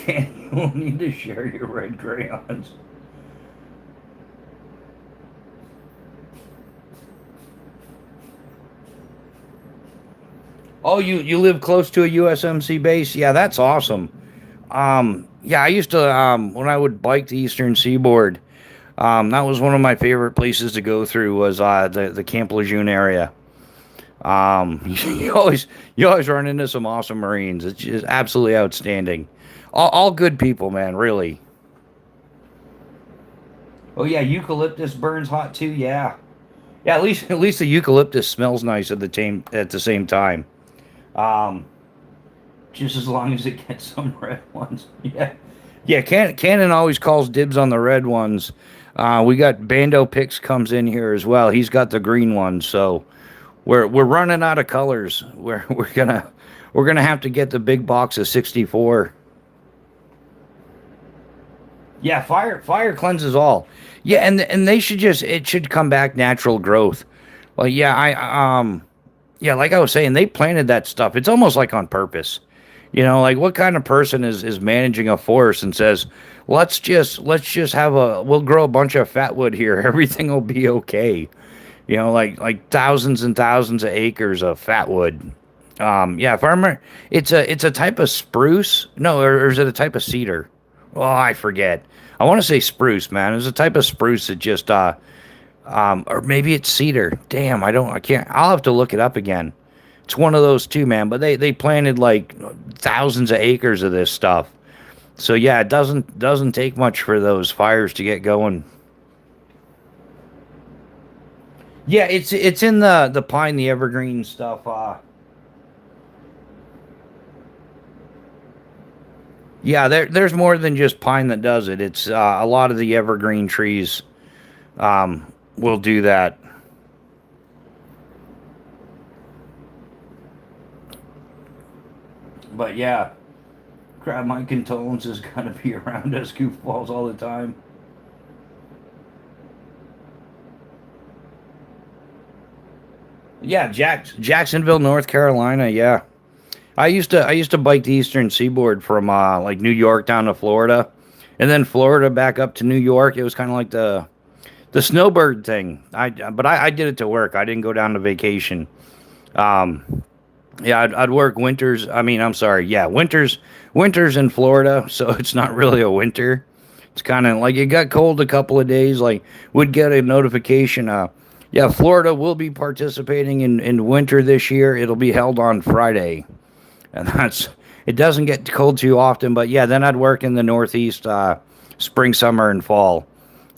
A: You'll need to share your red crayons. Oh, you live close to a USMC base? Yeah, that's awesome. Yeah, I used to when I would bike the Eastern Seaboard. That was one of my favorite places to go through was the Camp Lejeune area. You always run into some awesome Marines. It's just absolutely outstanding. All good people, man. Really. Oh yeah, eucalyptus burns hot too. Yeah, yeah. At least the eucalyptus smells nice at the same time. Um, just as long as it gets some red ones. Yeah, yeah. Cannon always calls dibs on the red ones. We got Bando Pix comes in here as well. He's got the green ones, so we're running out of colors. We're gonna have to get the big box of 64. Yeah, fire cleanses all. Yeah, and they should just it should come back natural growth. Well, yeah, yeah, like I was saying, they planted that stuff. It's almost like on purpose. Like what kind of person is managing a forest and says, let's just we'll grow a bunch of fatwood here. Everything will be okay. Like thousands and thousands of acres of fatwood. Yeah, if I remember, it's a type of spruce. No, or is it a type of cedar? Oh, I forget. I want to say spruce, man. It's a type of spruce that just or maybe it's cedar. Damn, I can't. I'll have to look it up again. It's one of those two, man. But they planted like thousands of acres of this stuff. So yeah, it doesn't take much for those fires to get going. Yeah, it's in the pine, the evergreen stuff. Yeah, there's more than just pine that does it. It's a lot of the evergreen trees will do that. But yeah, crap, my condolences gotta be around us goofballs all the time. Yeah, Jacksonville, North Carolina. Yeah, I used to bike the Eastern Seaboard from like New York down to Florida, and then Florida back up to New York. It was kind of like the snowbird thing. But I did it to work. I didn't go down to vacation. Um, yeah, I'd work winters. I mean, I'm sorry. Yeah, winters in Florida, so it's not really a winter. It's kind of like it got cold a couple of days. Like, would get a notification. Yeah, Florida will be participating in winter this year. It'll be held on Friday, and it doesn't get cold too often. But yeah, then I'd work in the Northeast, spring, summer, and fall.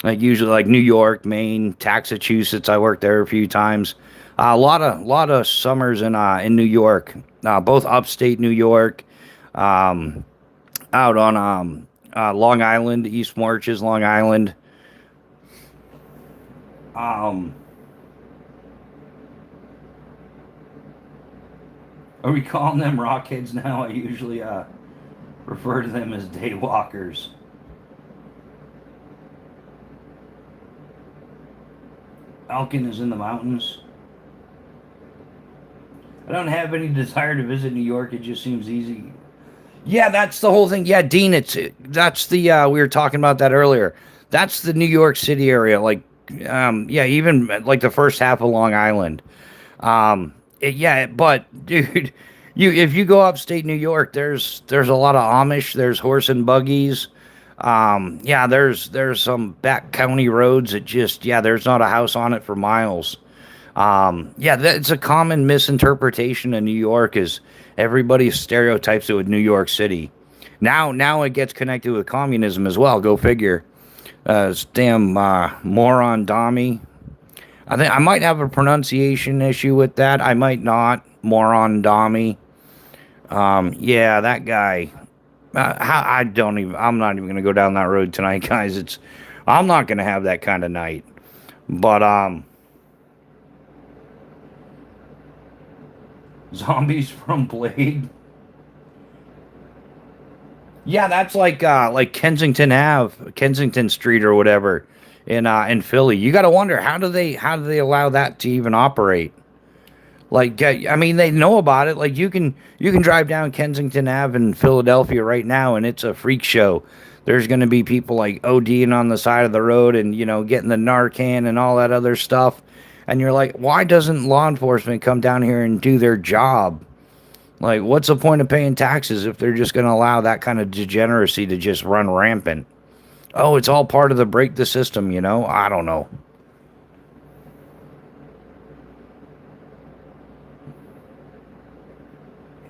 A: Like usually like New York, Maine, Massachusetts. I worked there a few times. A lot of summers in New York, both upstate New York, um, out on Long Island, East Marches, Long Island. Um, are we calling them rockheads now? I usually refer to them as daywalkers. Elkin is in the mountains. I don't have any desire to visit New York. It just seems easy. Yeah, that's the whole thing. Yeah, Dean, that's the we were talking about that earlier. That's the New York City area. Like, yeah, even like the first half of Long Island. Yeah, but dude, if you go upstate New York, there's a lot of Amish. There's horse and buggies. Yeah, there's some back county roads that just yeah, there's not a house on it for miles. Yeah, that's a common misinterpretation in New York is everybody stereotypes it with New York City. Now it gets connected with communism as well. Go figure. This damn moron Dami. I think I might have a pronunciation issue with that. I might not. Moron Dami. Yeah, that guy. I don't even. I'm not even gonna go down that road tonight, guys. It's. I'm not gonna have that kind of night. But zombies from Blade. Yeah, that's like Kensington Ave, Kensington Street or whatever in Philly. You got to wonder how do they allow that to even operate? Like I mean they know about it. Like you can drive down Kensington Ave in Philadelphia right now and it's a freak show. There's going to be people like ODing on the side of the road and getting the Narcan and all that other stuff. And you're like, why doesn't law enforcement come down here and do their job? Like, what's the point of paying taxes if they're just going to allow that kind of degeneracy to just run rampant? Oh, it's all part of the break the system. I don't know.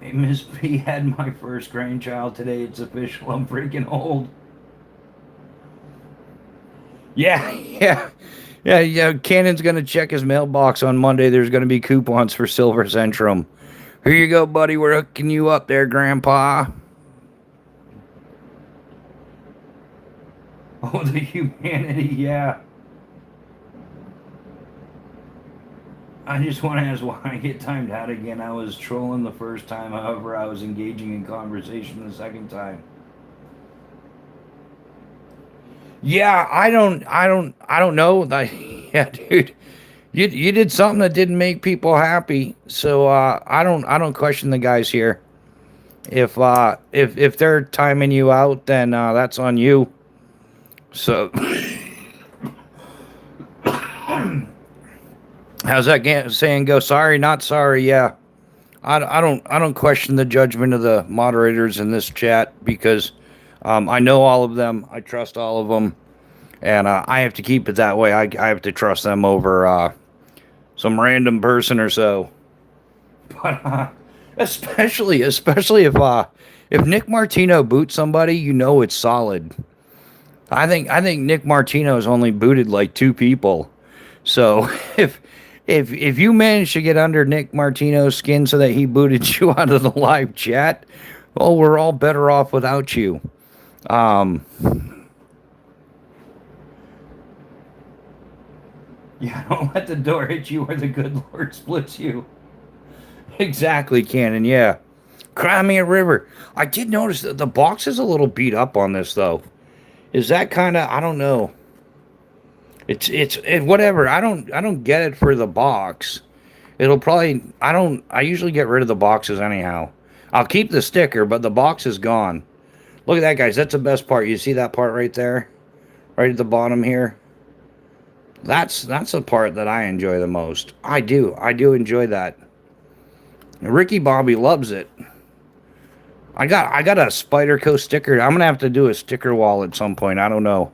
A: Hey, Miss P had my first grandchild today. It's official. I'm freaking old. Yeah, yeah. Yeah. Cannon's going to check his mailbox on Monday. There's going to be coupons for Silver Centrum. Here you go, buddy. We're hooking you up there, Grandpa. Oh, the humanity, yeah. I just want to ask why I get timed out again. I was trolling the first time, however, I was engaging in conversation the second time. Yeah, I don't know. Yeah, dude, you did something that didn't make people happy. So I don't question the guys here. If they're timing you out, then that's on you. So how's that saying go? Sorry, not sorry. Yeah, I don't question the judgment of the moderators in this chat because I know all of them. I trust all of them, and I have to keep it that way. I have to trust them over some random person or so. But especially if Nick Martino boots somebody, it's solid. I think Nick Martino's only booted like two people. So if you manage to get under Nick Martino's skin so that he booted you out of the live chat, well, we're all better off without you. Um, yeah, don't let the door hit you or the good Lord splits you. Exactly, Cannon. Yeah, Crimea River. I did notice that the box is a little beat up on this though. Is that kind of I don't know. Whatever. I don't get it for the box. It'll probably I usually get rid of the boxes anyhow. I'll keep the sticker, but the box is gone. Look at that, guys. That's the best part. You see that part right there? Right at the bottom here? That's the part that I enjoy the most. I do. I do enjoy that. Ricky Bobby loves it. I got a Spyderco sticker. I'm gonna have to do a sticker wall at some point. I don't know.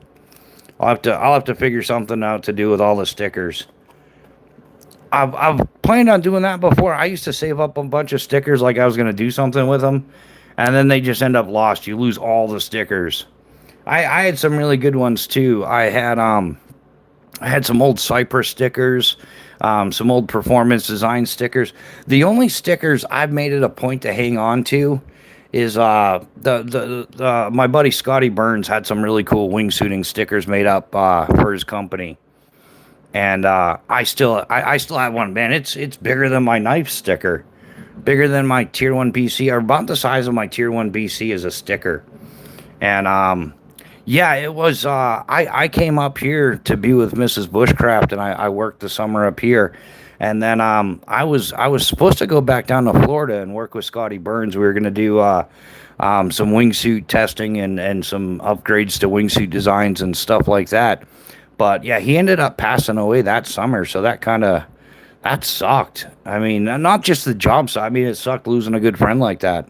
A: I'll have to figure something out to do with all the stickers. I've planned on doing that before. I used to save up a bunch of stickers like I was gonna do something with them, and then they just end up lost. You lose all the stickers. I had some really good ones too. I had some old Cypress stickers, some old performance design stickers. The only stickers I've made it a point to hang on to is the my buddy Scotty Burns had some really cool wingsuiting stickers made up for his company, and I still have one. Man, it's bigger than my knife sticker, bigger than my Tier 1 BC, or about the size of my Tier 1 BC as a sticker, and yeah, it was. I came up here to be with Mrs. Bushcraft, and I worked the summer up here, and then I was supposed to go back down to Florida and work with Scotty Burns. We were gonna do some wingsuit testing and some upgrades to wingsuit designs and stuff like that. But yeah, he ended up passing away that summer, so that sucked. I mean, not just the job side. I mean, it sucked losing a good friend like that.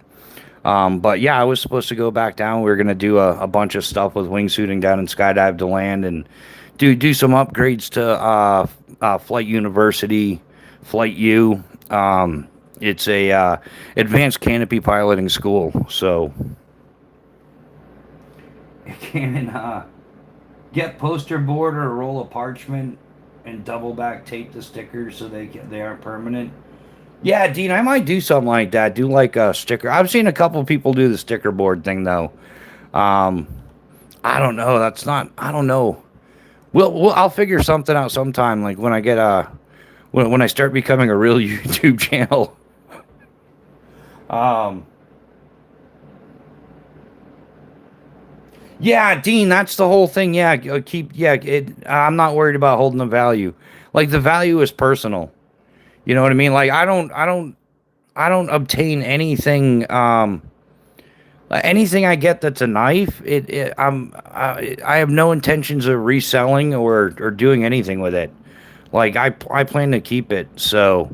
A: But yeah, I was supposed to go back down. We were gonna do a bunch of stuff with wingsuiting down in Skydive to land and do some upgrades to Flight University, Flight U. It's a advanced canopy piloting school, so you can get poster board or a roll of parchment and double back tape the stickers so they aren't permanent. Yeah, Dean, I might do something like that. Do like a sticker. I've seen a couple people do the sticker board thing though. Um, I don't know. That's not. I don't know. I'll figure something out sometime. Like when I get when I start becoming a real YouTube channel. Um, yeah, Dean, that's the whole thing. Yeah, keep. Yeah, I'm not worried about holding the value. Like the value is personal. You know what I mean? Like I don't obtain anything. Anything I get that's a knife, I have no intentions of reselling or doing anything with it. Like I plan to keep it. So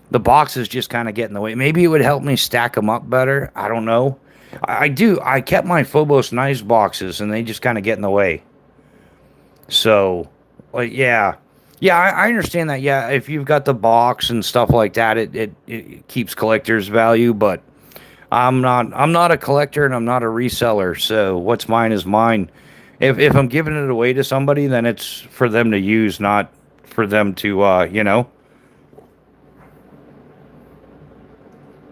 A: the boxes just kind of get in the way. Maybe it would help me stack them up better. I don't know. I do. I kept my Phobos knives boxes, and they just kind of get in the way. So, like, yeah, yeah, I understand that. Yeah, if you've got the box and stuff like that, it keeps collector's value. But I'm not a collector and I'm not a reseller. So what's mine is mine. If I'm giving it away to somebody, then it's for them to use, not for them to you know.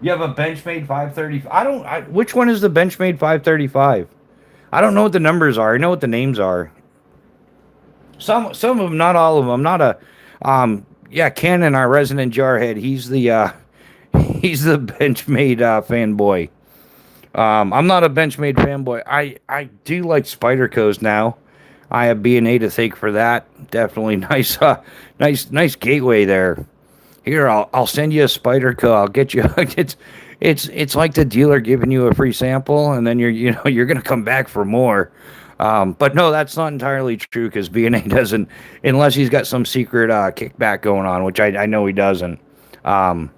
A: You have a Benchmade 530. I don't. Which one is the Benchmade 535? I don't know what the numbers are. I know what the names are. Some of them, not all of them. I'm not a yeah, Cannon, our resident jarhead. He's the Benchmade fanboy. I'm not a Benchmade fanboy. I do like Spyderco's now. I have B&A to thank for that. Definitely nice nice gateway there. Here, I'll send you a Spyderco. I'll get you it's like the dealer giving you a free sample and then you're gonna come back for more. But no, that's not entirely true because B&A doesn't, unless he's got some secret kickback going on, which I know he doesn't. Um,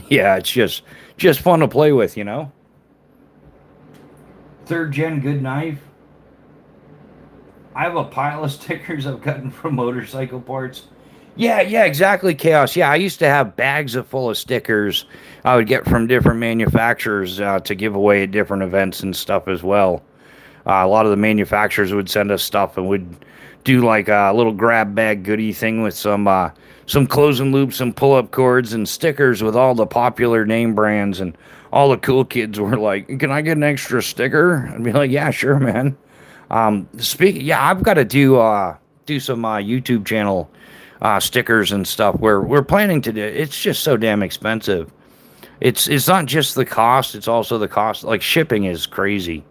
A: yeah, it's just fun to play with, you know. Third gen good knife. I have a pile of stickers I've gotten from motorcycle parts. Yeah, yeah, exactly, Chaos. Yeah, I used to have bags of full of stickers I would get from different manufacturers to give away at different events and stuff as well. A lot of the manufacturers would send us stuff and would do like a little grab bag goodie thing with some closing loops, some pull up cords, and stickers with all the popular name brands. And all the cool kids were like, "Can I get an extra sticker?" I'd be like, "Yeah, sure, man." Yeah, I've got to do some YouTube channel stickers and stuff. We're planning to do. It's just so damn expensive. It's not just the cost; it's also the cost. Like shipping is crazy.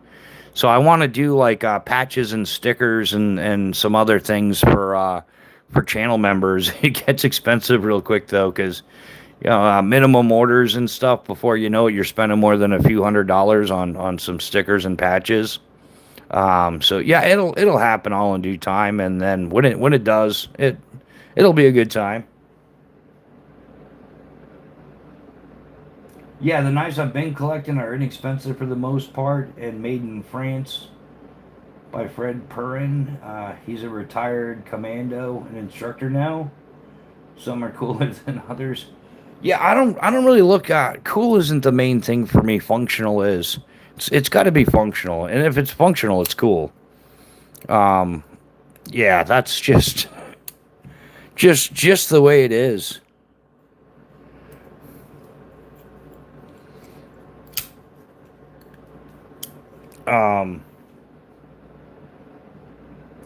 A: So I want to do like patches and stickers and some other things for channel members. It gets expensive real quick though, because minimum orders and stuff. Before you know it, you're spending more than a few $100s on some stickers and patches. So yeah, it'll happen all in due time, and then when it does, it'll be a good time. Yeah, the knives I've been collecting are inexpensive for the most part and made in France by Fred Perrin. He's a retired commando and instructor now. Some are cooler than others. Yeah, I don't really look at cool isn't the main thing for me. Functional is. It's got to be functional, and if it's functional, it's cool. Um, yeah, that's just the way it is. Um,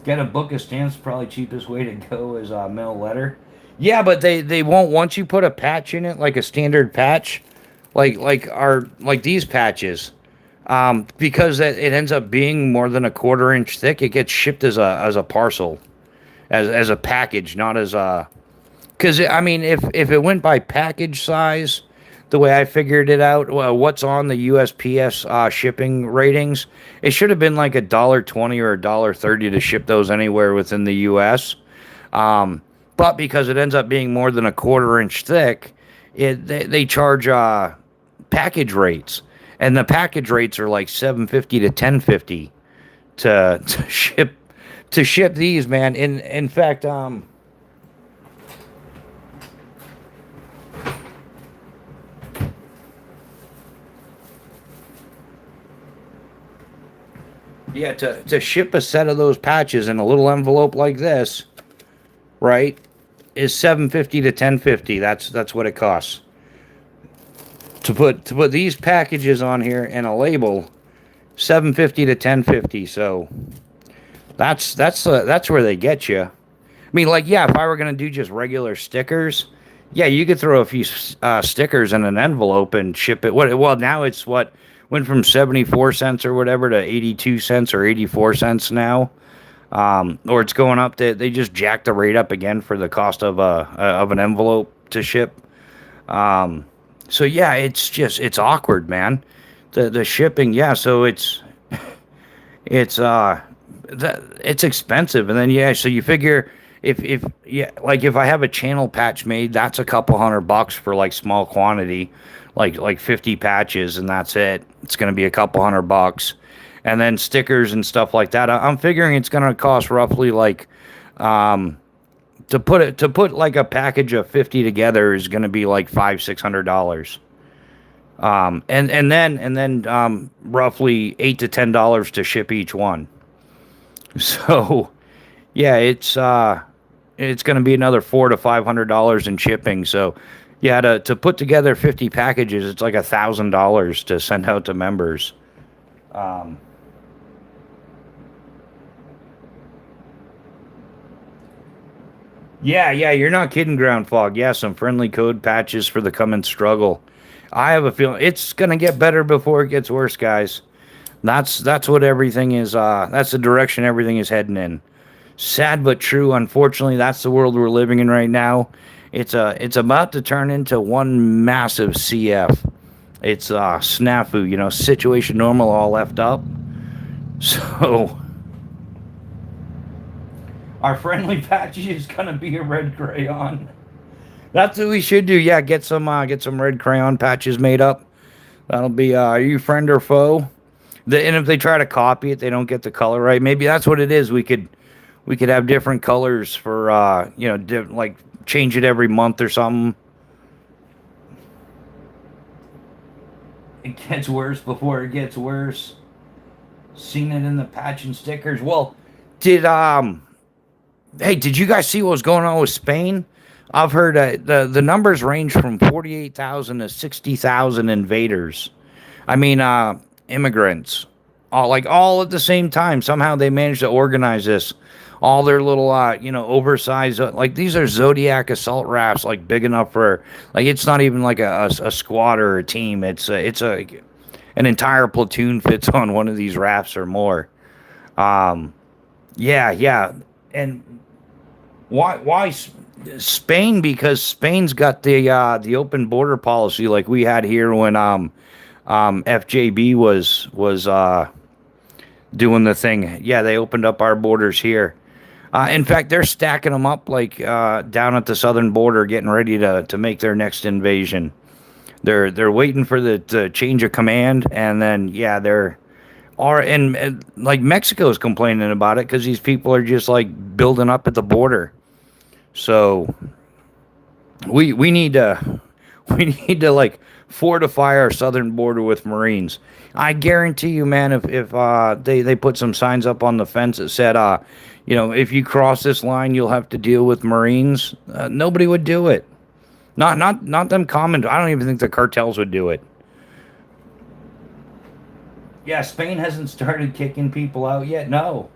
A: Get a book of stamps. Probably cheapest way to go is mail letter. Yeah, but they won't once you put a patch in it, like a standard patch, like these patches. Because it ends up being more than a quarter inch thick, it gets shipped as a parcel, as a package, not as a. Because I mean, if it went by package size, the way I figured it out, well, what's on the USPS shipping ratings, it should have been like $1.20 or $1.30 to ship those anywhere within the U.S. But because it ends up being more than a quarter inch thick, they charge package rates. and the package rates are like 750 to 1050 to ship these, man. In fact, yeah, to ship a set of those patches in a little envelope like this, right, is 750 to 1050. That's what it costs to put these packages on here and a label. 750 to 1050. So that's where they get you. I mean, like, yeah, if I were gonna do just regular stickers, yeah, you could throw a few stickers in an envelope and ship it. What? Well, now it's what went from 74 cents or whatever to 82 cents or 84 cents now. Or it's going up. They just jacked the rate up again for the cost of an envelope to ship. So yeah, it's awkward, man. The shipping, yeah. So it's it's expensive, and then yeah. So you figure if yeah, like if I have a channel patch made, that's a couple $100 for like small quantity, like 50 patches, and that's it. It's gonna be a couple $100, and then stickers and stuff like that. I'm figuring it's gonna cost roughly like to put like a package of 50 together is gonna be like $500-600. And then roughly $8 to $10 to ship each one. So yeah, it's going to be another $400 to $500 in shipping. So yeah, to put together 50 packages, it's like $1,000 to send out to members. Um, yeah, you're not kidding, Ground Fog. Yeah, some friendly code patches for the coming struggle. I have a feeling it's gonna get better before it gets worse, guys. That's what everything is. That's the direction everything is heading in. Sad but true. Unfortunately, that's the world we're living in right now. It's about to turn into one massive CF. It's snafu. You know, situation normal all left up. So our friendly patch is gonna be a red crayon. That's what we should do. Yeah, get some red crayon patches made up. That'll be are you friend or foe? And if they try to copy it, they don't get the color right. Maybe that's what it is. We could have different colors for like change it every month or something. It gets worse before it gets worse. Seen it in the patch and stickers. Well, did hey, did you guys see what was going on with Spain? I've heard the numbers range from 48,000 to 60,000 invaders. I mean, immigrants, all at the same time. Somehow they managed to organize this. All their little, oversized, like these are Zodiac assault rafts, like big enough for, like it's not even like a squad or a team. It's an entire platoon fits on one of these rafts or more. Um, yeah, and why Spain? Because Spain's got the open border policy like we had here when FJB was doing the thing. Yeah, they opened up our borders here. In fact, they're stacking them up like down at the southern border, getting ready to make their next invasion. They're waiting for the change of command, and then yeah, and like Mexico's complaining about it because these people are just like building up at the border. So we need to we need to like fortify our southern border with Marines. I guarantee you, man, if they put some signs up on the fence that said if you cross this line, you'll have to deal with Marines. Nobody would do it. Not them common. I don't even think the cartels would do it. Yeah, Spain hasn't started kicking people out yet. No.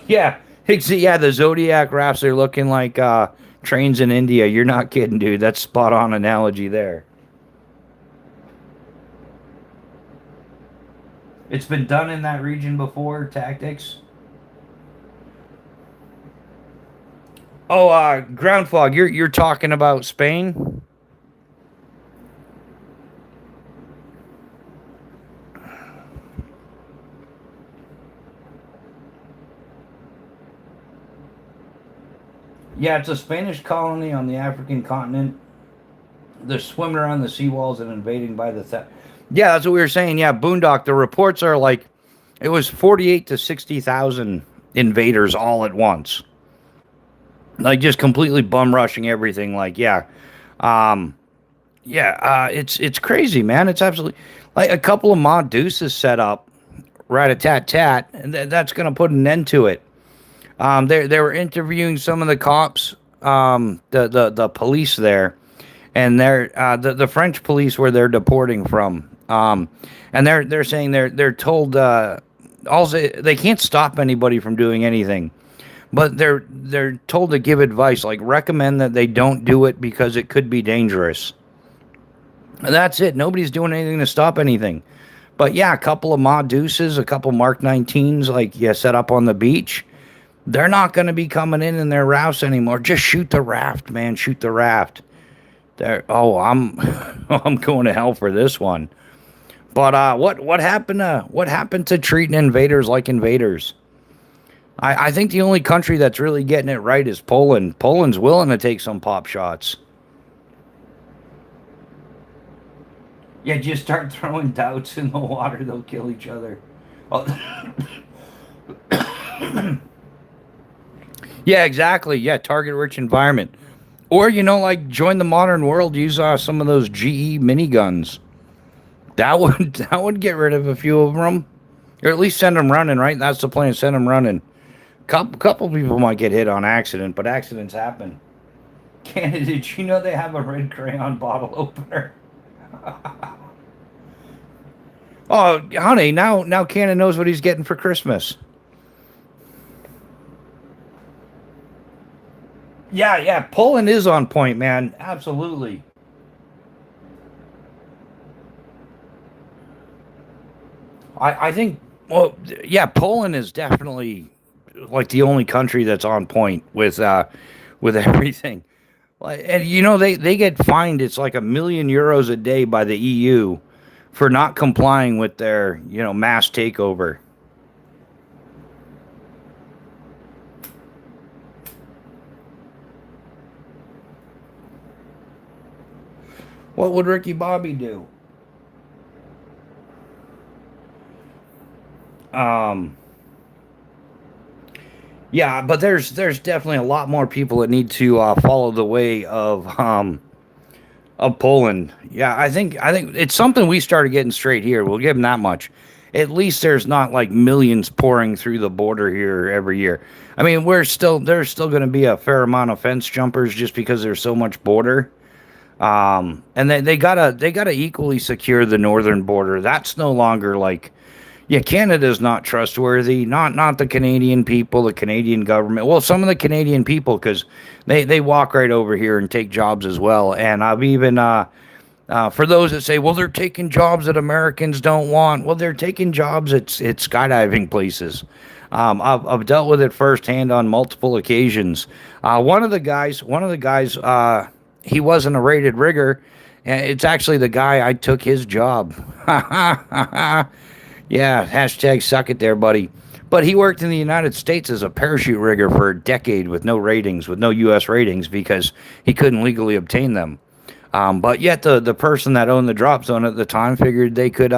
A: Yeah, yeah. The Zodiac rafts are looking like trains in India. You're not kidding, dude. That's spot on analogy there. It's been done in that region before. Tactics. Oh, ground fog. You're talking about Spain. Yeah, it's a Spanish colony on the African continent. They're swimming around the seawalls and invading by the yeah, that's what we were saying. Yeah, Boondock. The reports are like it was 48 to 60,000 invaders all at once, like just completely bum rushing everything. Like um, it's crazy, man. It's absolutely like a couple of mod deuces set up, rat a tat tat, and that's gonna put an end to it. They were interviewing some of the cops, the police there, and they're the French police where they're deporting from. And they're saying they're told also they can't stop anybody from doing anything, but they're told to give advice, like recommend that they don't do it because it could be dangerous. And that's it. Nobody's doing anything to stop anything. But yeah, a couple of Ma Deuces, a couple Mark 19s, like yeah, set up on the beach. They're not going to be coming in their rafts anymore. Just shoot the raft, man. Shoot the raft. There. Oh, I'm I'm going to hell for this one. But what happened to treating invaders like invaders? I think the only country that's really getting it right is Poland. Poland's willing to take some pop shots. Yeah, just start throwing doubts in the water, they'll kill each other. Oh. Yeah, exactly. Yeah, target rich environment. Or like join the modern world, use some of those GE miniguns. That would that would get rid of a few of them, or at least send them running. Right, that's the plan. Send them running. Couple people might get hit on accident, but accidents happen. Canada, did you know they have a red crayon bottle opener? Oh, honey, now Canada knows what he's getting for Christmas. Yeah, Poland is on point, man. Absolutely. I think, well, yeah, Poland is definitely like the only country that's on point with everything. And they get fined. It's like €1 million a day by the EU for not complying with their mass takeover. What would Ricky Bobby do? Um, yeah, but there's definitely a lot more people that need to follow the way of Poland. Yeah, I think it's something we started getting straight here. We'll give them that much. At least there's not like millions pouring through the border here every year. I mean, there's still going to be a fair amount of fence jumpers just because there's so much border. And they gotta equally secure the northern border. That's no longer like, yeah, Canada's not trustworthy. Not the Canadian people, the Canadian government. Well, some of the Canadian people, because they walk right over here and take jobs as well. And I've even for those that say, well, they're taking jobs that Americans don't want. Well, they're taking jobs at skydiving places. I've dealt with it firsthand on multiple occasions. One of the guys, he wasn't a rated rigger, and it's actually the guy I took his job. Yeah, hashtag suck it there, buddy. But he worked in the United States as a parachute rigger for a decade with no ratings, with no U.S. ratings, because he couldn't legally obtain them. But yet the person that owned the drop zone at the time figured they could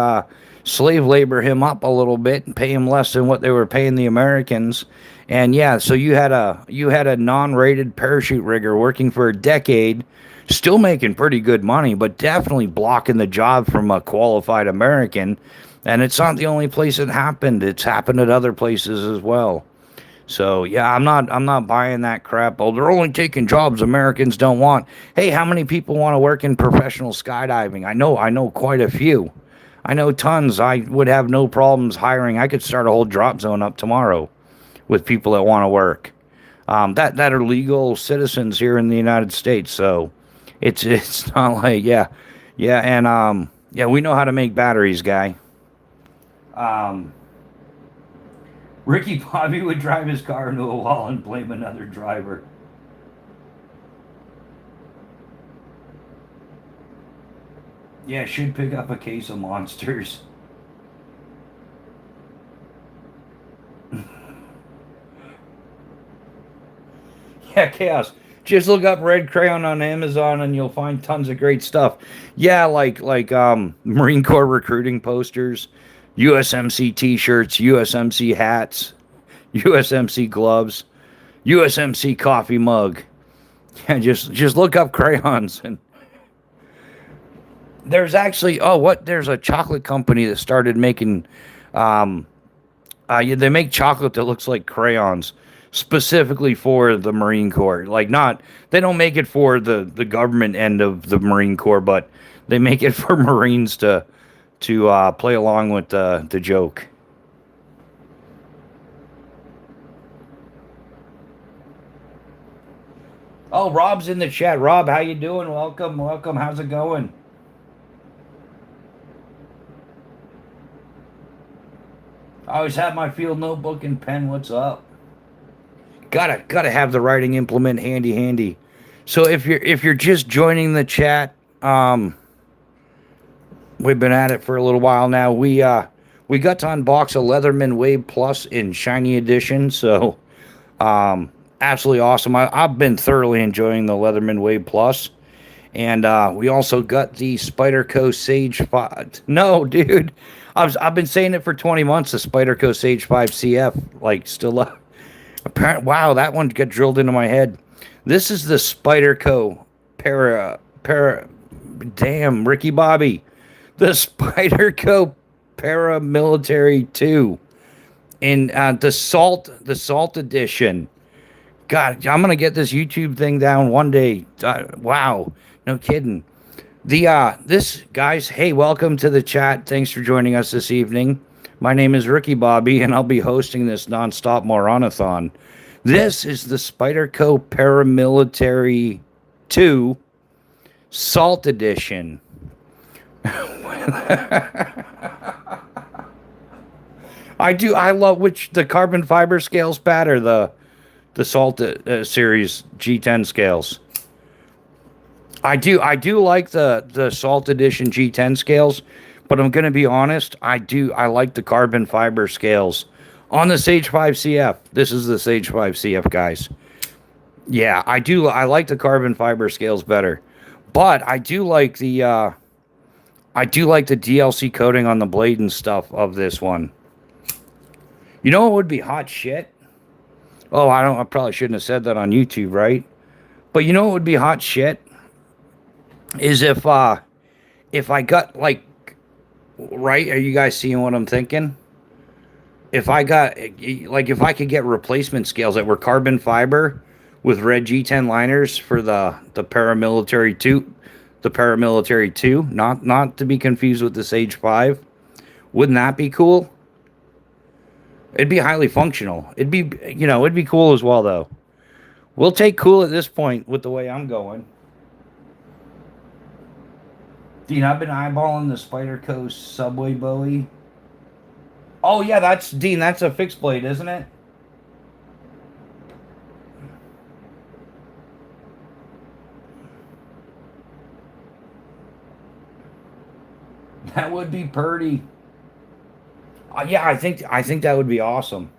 A: slave labor him up a little bit and pay him less than what they were paying the Americans. And yeah, so you had a non-rated parachute rigger working for a decade, still making pretty good money, but definitely blocking the job from a qualified American. And it's not the only place it happened. It's happened at other places as well. So yeah, I'm not buying that crap. Oh, they're only taking jobs Americans don't want. Hey, how many people want to work in professional skydiving? I know quite a few. I know tons. I would have no problems hiring. I could start a whole drop zone up tomorrow with people that want to work. That are legal citizens here in the United States. So it's not like yeah, and yeah, we know how to make batteries, guy. Um, Ricky Bobby would drive his car into a wall and blame another driver. Yeah, should pick up a case of monsters. Yeah, chaos. Just look up red crayon on Amazon and you'll find tons of great stuff. Yeah, Marine Corps recruiting posters, USMC t-shirts, USMC hats, USMC gloves, USMC coffee mug. Yeah, just look up crayons. And there's actually, there's a chocolate company that started making yeah, they make chocolate that looks like crayons specifically for the Marine Corps. Like, not, they don't make it for the government end of the Marine Corps, but they make it for Marines to play along with the joke. Oh, Rob's in the chat. Rob, how you doing? Welcome, welcome. How's it going? I always have my field notebook and pen. What's up? Gotta have the writing implement handy. So if you're just joining the chat, we've been at it for a little while now. We got to unbox a Leatherman Wave Plus in shiny edition. So absolutely awesome. I've been thoroughly enjoying the Leatherman Wave Plus. And we also got the Spyderco Sage 5. No, dude. I've been saying it for 20 months, the Spyderco Sage 5 CF. Like, still apparent. Wow, that one got drilled into my head. This is the Spyderco damn, Ricky Bobby. The Spyderco Paramilitary 2 in the Salt edition. God, I'm gonna get this YouTube thing down one day. Wow, no kidding. This guys, hey, welcome to the chat. Thanks for joining us this evening. My name is Ricky Bobby, and I'll be hosting this nonstop Moronathon. This is the Spyderco Paramilitary 2 Salt Edition. I love which the carbon fiber scales pad or the Salt series G10 scales. I do like the Salt Edition G10 scales, but I'm gonna be honest, I like the carbon fiber scales on the Sage 5 CF. This is the Sage 5 CF, guys. Yeah, I like the carbon fiber scales better, but I do like the DLC coating on the blade and stuff of this one. You know what would be hot shit? Oh, I probably shouldn't have said that on YouTube, right? But you know what would be hot shit? Is if I got like, right? Are you guys seeing what I'm thinking? If I could get replacement scales that were carbon fiber with red G10 liners for the Paramilitary 2, not to be confused with the Sage 5. Wouldn't that be cool? It'd be highly functional. It'd be cool as well, though. We'll take cool at this point with the way I'm going. Dean, I've been eyeballing the Spyderco Subway Bowie. Oh, yeah, that's a fixed blade, isn't it? That would be pretty. Yeah, I think that would be awesome.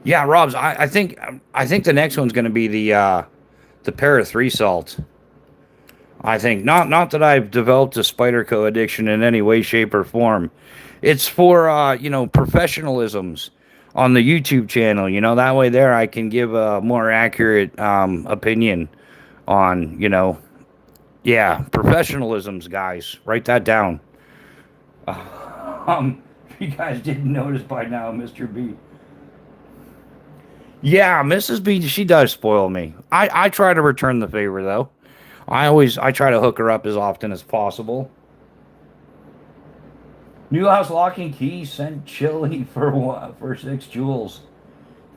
A: Yeah, Rob's. I think the next one's going to be the Para 3 Salt. I think not that I've developed a Spyderco addiction in any way, shape, or form. It's for professionalisms on the YouTube channel. That way there I can give a more accurate opinion on professionalisms, guys. Write that down. If you guys didn't notice by now, Mr. B. Yeah, Mrs. B, she does spoil me. I try to return the favor, though. I try to hook her up as often as possible. New House Lock and Key sent chili for 6 jewels.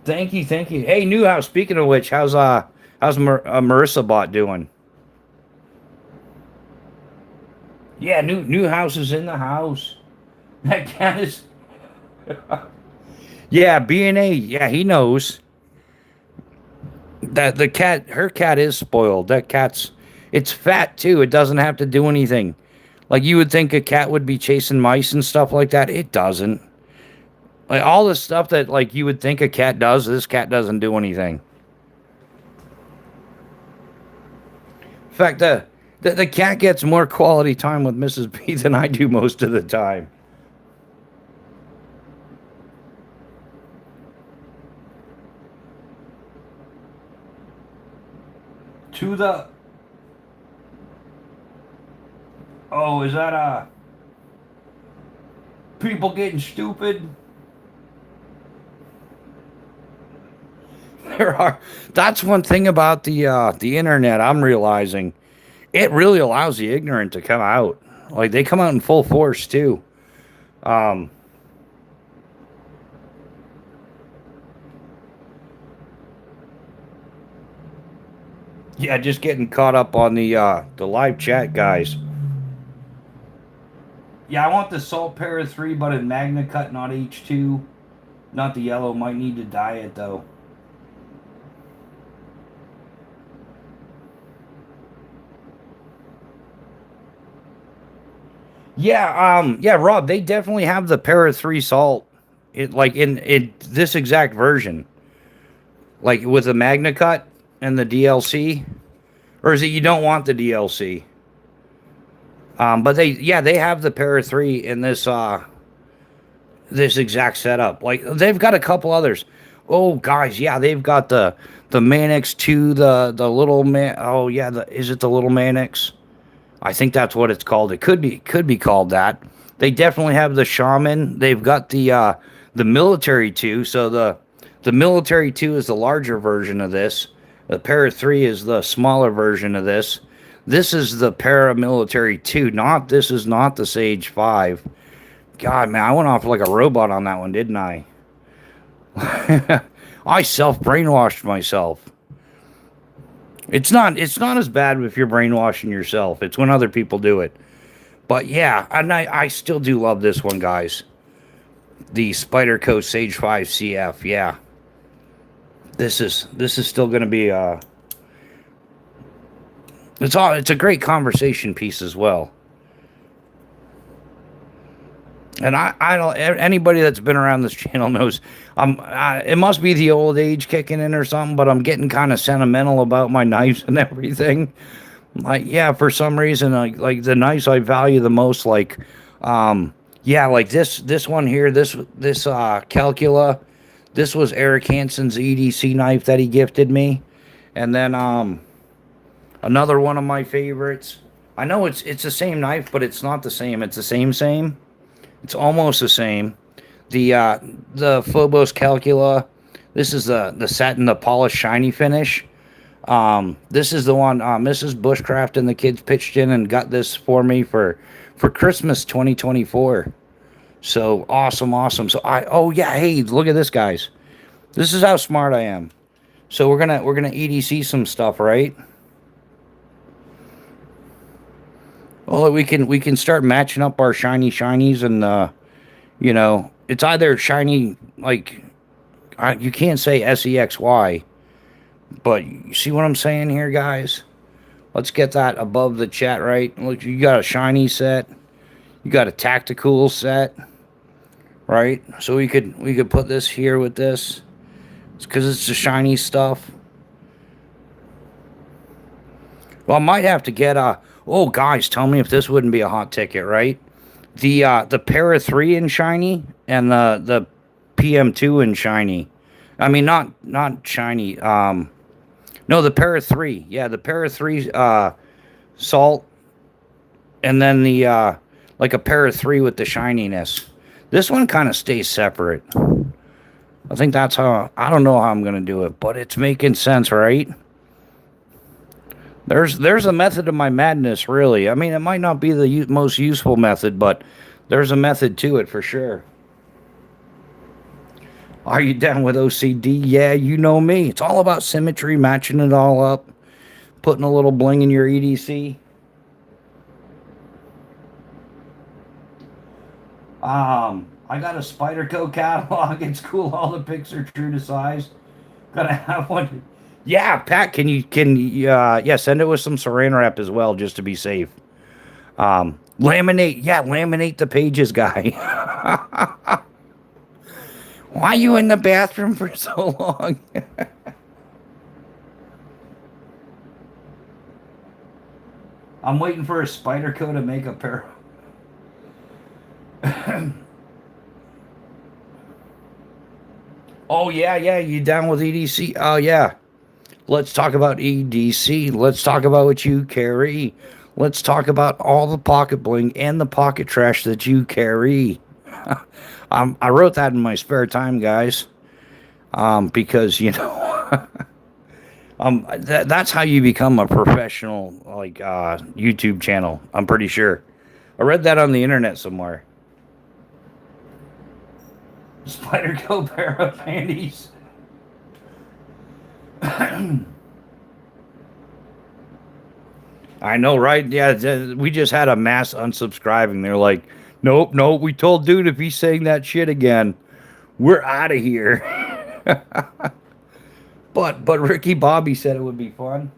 A: Thank you. Hey, New House. Speaking of which, how's Marissa Bot doing? Yeah, New House is in the house. That cat is. Yeah, B&A. Yeah, he knows. That her cat is spoiled. It's fat too. It doesn't have to do anything. Like you would think a cat would be chasing mice and stuff like that. It doesn't. Like all the stuff that like you would think a cat does, this cat doesn't do anything. In fact, the cat gets more quality time with Mrs. B than I do most of the time. To the oh, is that people getting stupid? There are. That's one thing about the internet. I'm realizing it really allows the ignorant to come out. Like they come out in full force too. Um, yeah, just getting caught up on the live chat, guys. Yeah, I want the salt para 3, but in Magna Cut, not H2. Not the yellow. Might need to dye it though. Yeah, Rob, they definitely have the para 3 salt. It like in this exact version. Like with the Magna Cut and the DLC. Or is it you don't want the DLC? But they have the para 3 in this exact setup. Like they've got a couple others. Oh guys, yeah, they've got the Manix 2, the little man. Oh yeah, is it the little Manix? I think that's what it's called. It could be called that. They definitely have the Shaman. They've got the military 2. So the military 2 is the larger version of this. The para 3 is the smaller version of this. This is the paramilitary 2. This is not the Sage 5. God, man, I went off like a robot on that one, didn't I? I self-brainwashed myself. It's not as bad if you're brainwashing yourself. It's when other people do it. But yeah, and I still do love this one, guys. The Spyderco Sage 5 CF, yeah. This is still going to be it's a great conversation piece as well. And I don't anybody that's been around this channel knows it must be the old age kicking in or something, but I'm getting kind of sentimental about my knives and everything. Like yeah, for some reason like the knives I value the most, like yeah, like this one here, this Calcula. This was Eric Hansen's EDC knife that he gifted me. And then another one of my favorites. I know it's the same knife, but it's not the same. It's the same. It's almost the same. The Phobos Calcula. This is the satin, the polished shiny finish. This is the one Mrs. Bushcraft and the kids pitched in and got this for me for Christmas 2024. So awesome. So oh yeah, hey, look at this, guys. This is how smart I am. So we're gonna EDC some stuff, right? Well, we can start matching up our shinies and it's either shiny like you can't say SEXY, but you see what I'm saying here, guys? Let's get that above the chat, right? Look, you got a shiny set, you got a tactical set, right? So we could put this here with this. It's because it's the shiny stuff. Well, I might have to get oh, guys, tell me if this wouldn't be a hot ticket, right? The Para 3 in shiny and the PM2 in shiny. I mean, not shiny. No, the Para 3. Yeah, the Para 3 salt, and then the like a Para 3 with the shininess. This one kind of stays separate. I think that's how. I don't know how I'm gonna do it, but it's making sense, right? There's a method to my madness, really. I mean, it might not be the most useful method, but there's a method to it for sure. Are you down with OCD? Yeah, you know me. It's all about symmetry, matching it all up, putting a little bling in your EDC. I got a Spyderco catalog. It's cool. All the pics are true to size. Gotta have one. Yeah, Pat, can you send it with some saran wrap as well, just to be safe. Laminate the pages, guy. Why are you in the bathroom for so long? I'm waiting for a Spyderco to make a pair. Oh yeah, yeah. You down with EDC? Oh yeah. Let's talk about EDC. Let's talk about what you carry. Let's talk about all the pocket bling and the pocket trash that you carry. I wrote that in my spare time, guys. Because that's how you become a professional like YouTube channel. I'm pretty sure. I read that on the internet somewhere. Spider Co pair of panties. I know, right? Yeah, we just had a mass unsubscribing. They're like, nope, nope. We told dude if he's saying that shit again, we're out of here. But Ricky Bobby said it would be fun.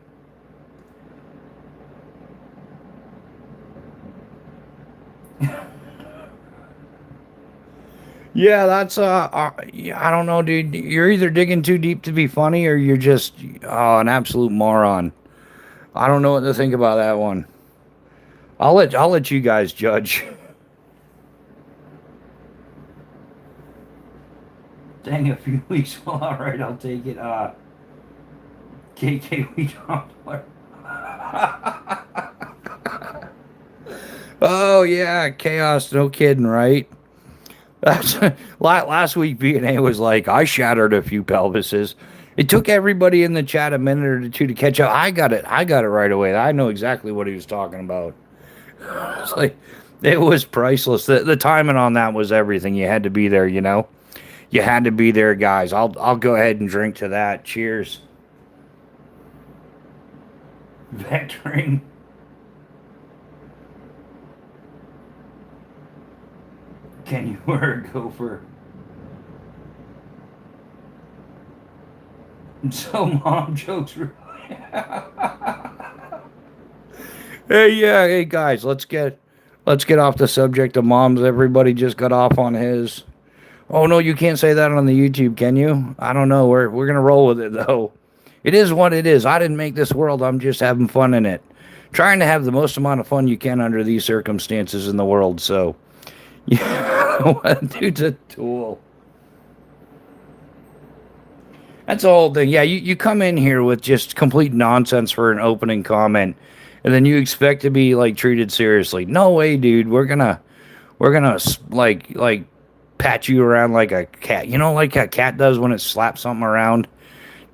A: Yeah, that's yeah, I don't know, dude. You're either digging too deep to be funny, or you're just an absolute moron. I don't know what to think about that one. I'll let you guys judge. Dang, a few weeks. Well, all right, I'll take it. KK, we don't. Oh yeah, chaos. No kidding, right? That's last week. B&A was like, I shattered a few pelvises. It took everybody in the chat a minute or two to catch up. I got it. I got it right away. I know exactly what he was talking about. It's like it was priceless. The timing on that was everything. You had to be there. You had to be there, guys. I'll go ahead and drink to that. Cheers. Vectoring. Can you wear a gopher? So mom jokes. Hey guys, let's get off the subject of moms. Everybody just got off on his. Oh no, you can't say that on the YouTube, can you? I don't know. We're gonna roll with it though. It is what it is. I didn't make this world. I'm just having fun in it. Trying to have the most amount of fun you can under these circumstances in the world. So, yeah, dude's a tool. That's the whole thing. Yeah, you come in here with just complete nonsense for an opening comment, and then you expect to be like treated seriously. No way, dude. We're gonna like pat you around like a cat. Like a cat does when it slaps something around.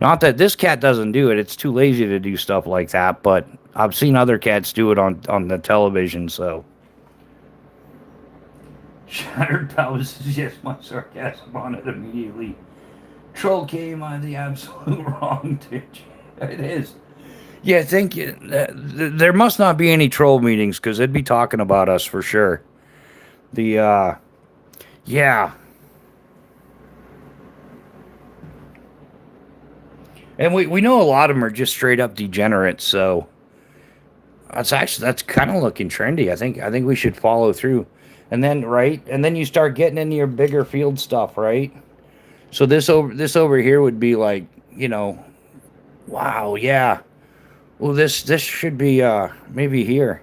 A: Not that this cat doesn't do it. It's too lazy to do stuff like that. But I've seen other cats do it on the television. So shattered pelvis is just my sarcasm on it immediately. Troll came on the absolute wrong ditch. It is. Yeah, thank you. There must not be any troll meetings because they'd be talking about us for sure. Yeah. And we know a lot of them are just straight up degenerates, so that's kind of looking trendy. I think we should follow through. And then you start getting into your bigger field stuff, right? So this over here would be like, wow, yeah. Well, this should be maybe here.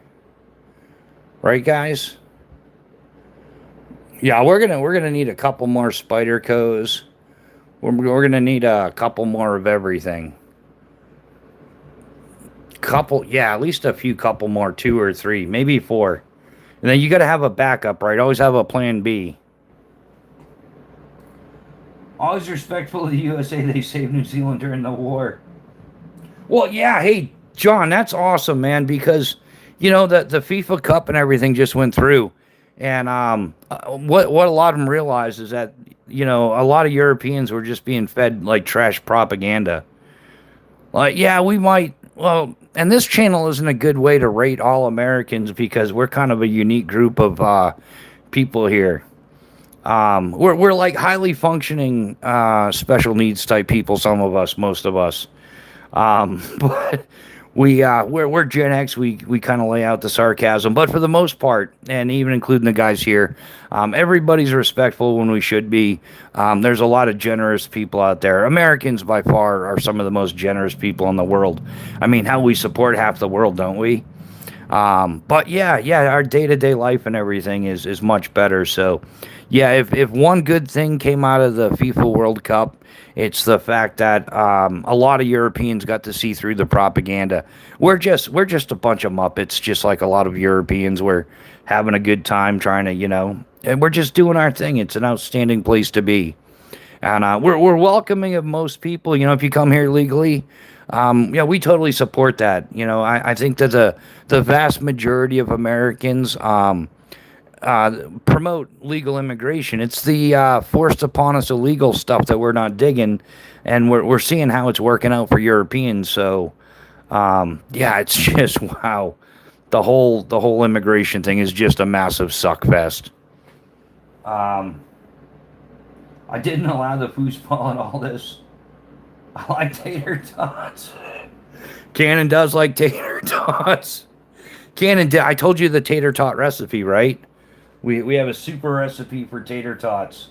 A: Right, guys? Yeah, we're gonna need a couple more Spydercos. We're gonna need a couple more of everything. At least a few couple more, 2 or 3, maybe 4. And then you got to have a backup, right? Always have a plan B. Always respectful of the USA. They saved New Zealand during the war. Well, yeah. Hey, John, that's awesome, man. Because the FIFA Cup and everything just went through, and what a lot of them realized is that a lot of Europeans were just being fed like trash propaganda. Like, yeah, we might. Well, and this channel isn't a good way to rate all Americans because we're kind of a unique group of people here. We're like highly functioning special needs type people. Some of us, most of us. But we're Gen X. We kind of lay out the sarcasm, but for the most part, and even including the guys here, everybody's respectful when we should be. There's a lot of generous people out there. Americans by far are some of the most generous people in the world. I mean, how we support half the world, don't we? But yeah, our day to day life and everything is much better. So, yeah, if one good thing came out of the FIFA World Cup, it's the fact that a lot of Europeans got to see through the propaganda. We're just a bunch of muppets, just like a lot of Europeans. We're having a good time trying to, and we're just doing our thing. It's an outstanding place to be. And we're welcoming of most people. If you come here legally, yeah, we totally support that. I think that the vast majority of Americans promote legal immigration. It's the forced upon us illegal stuff that we're not digging, and we're seeing how it's working out for Europeans. So, yeah, it's just wow. The whole immigration thing is just a massive suck fest. Um, I didn't allow the foosball and all this. I like tater tots. Cannon does like tater tots. I told you the tater tot recipe, right? We have a super recipe for tater tots.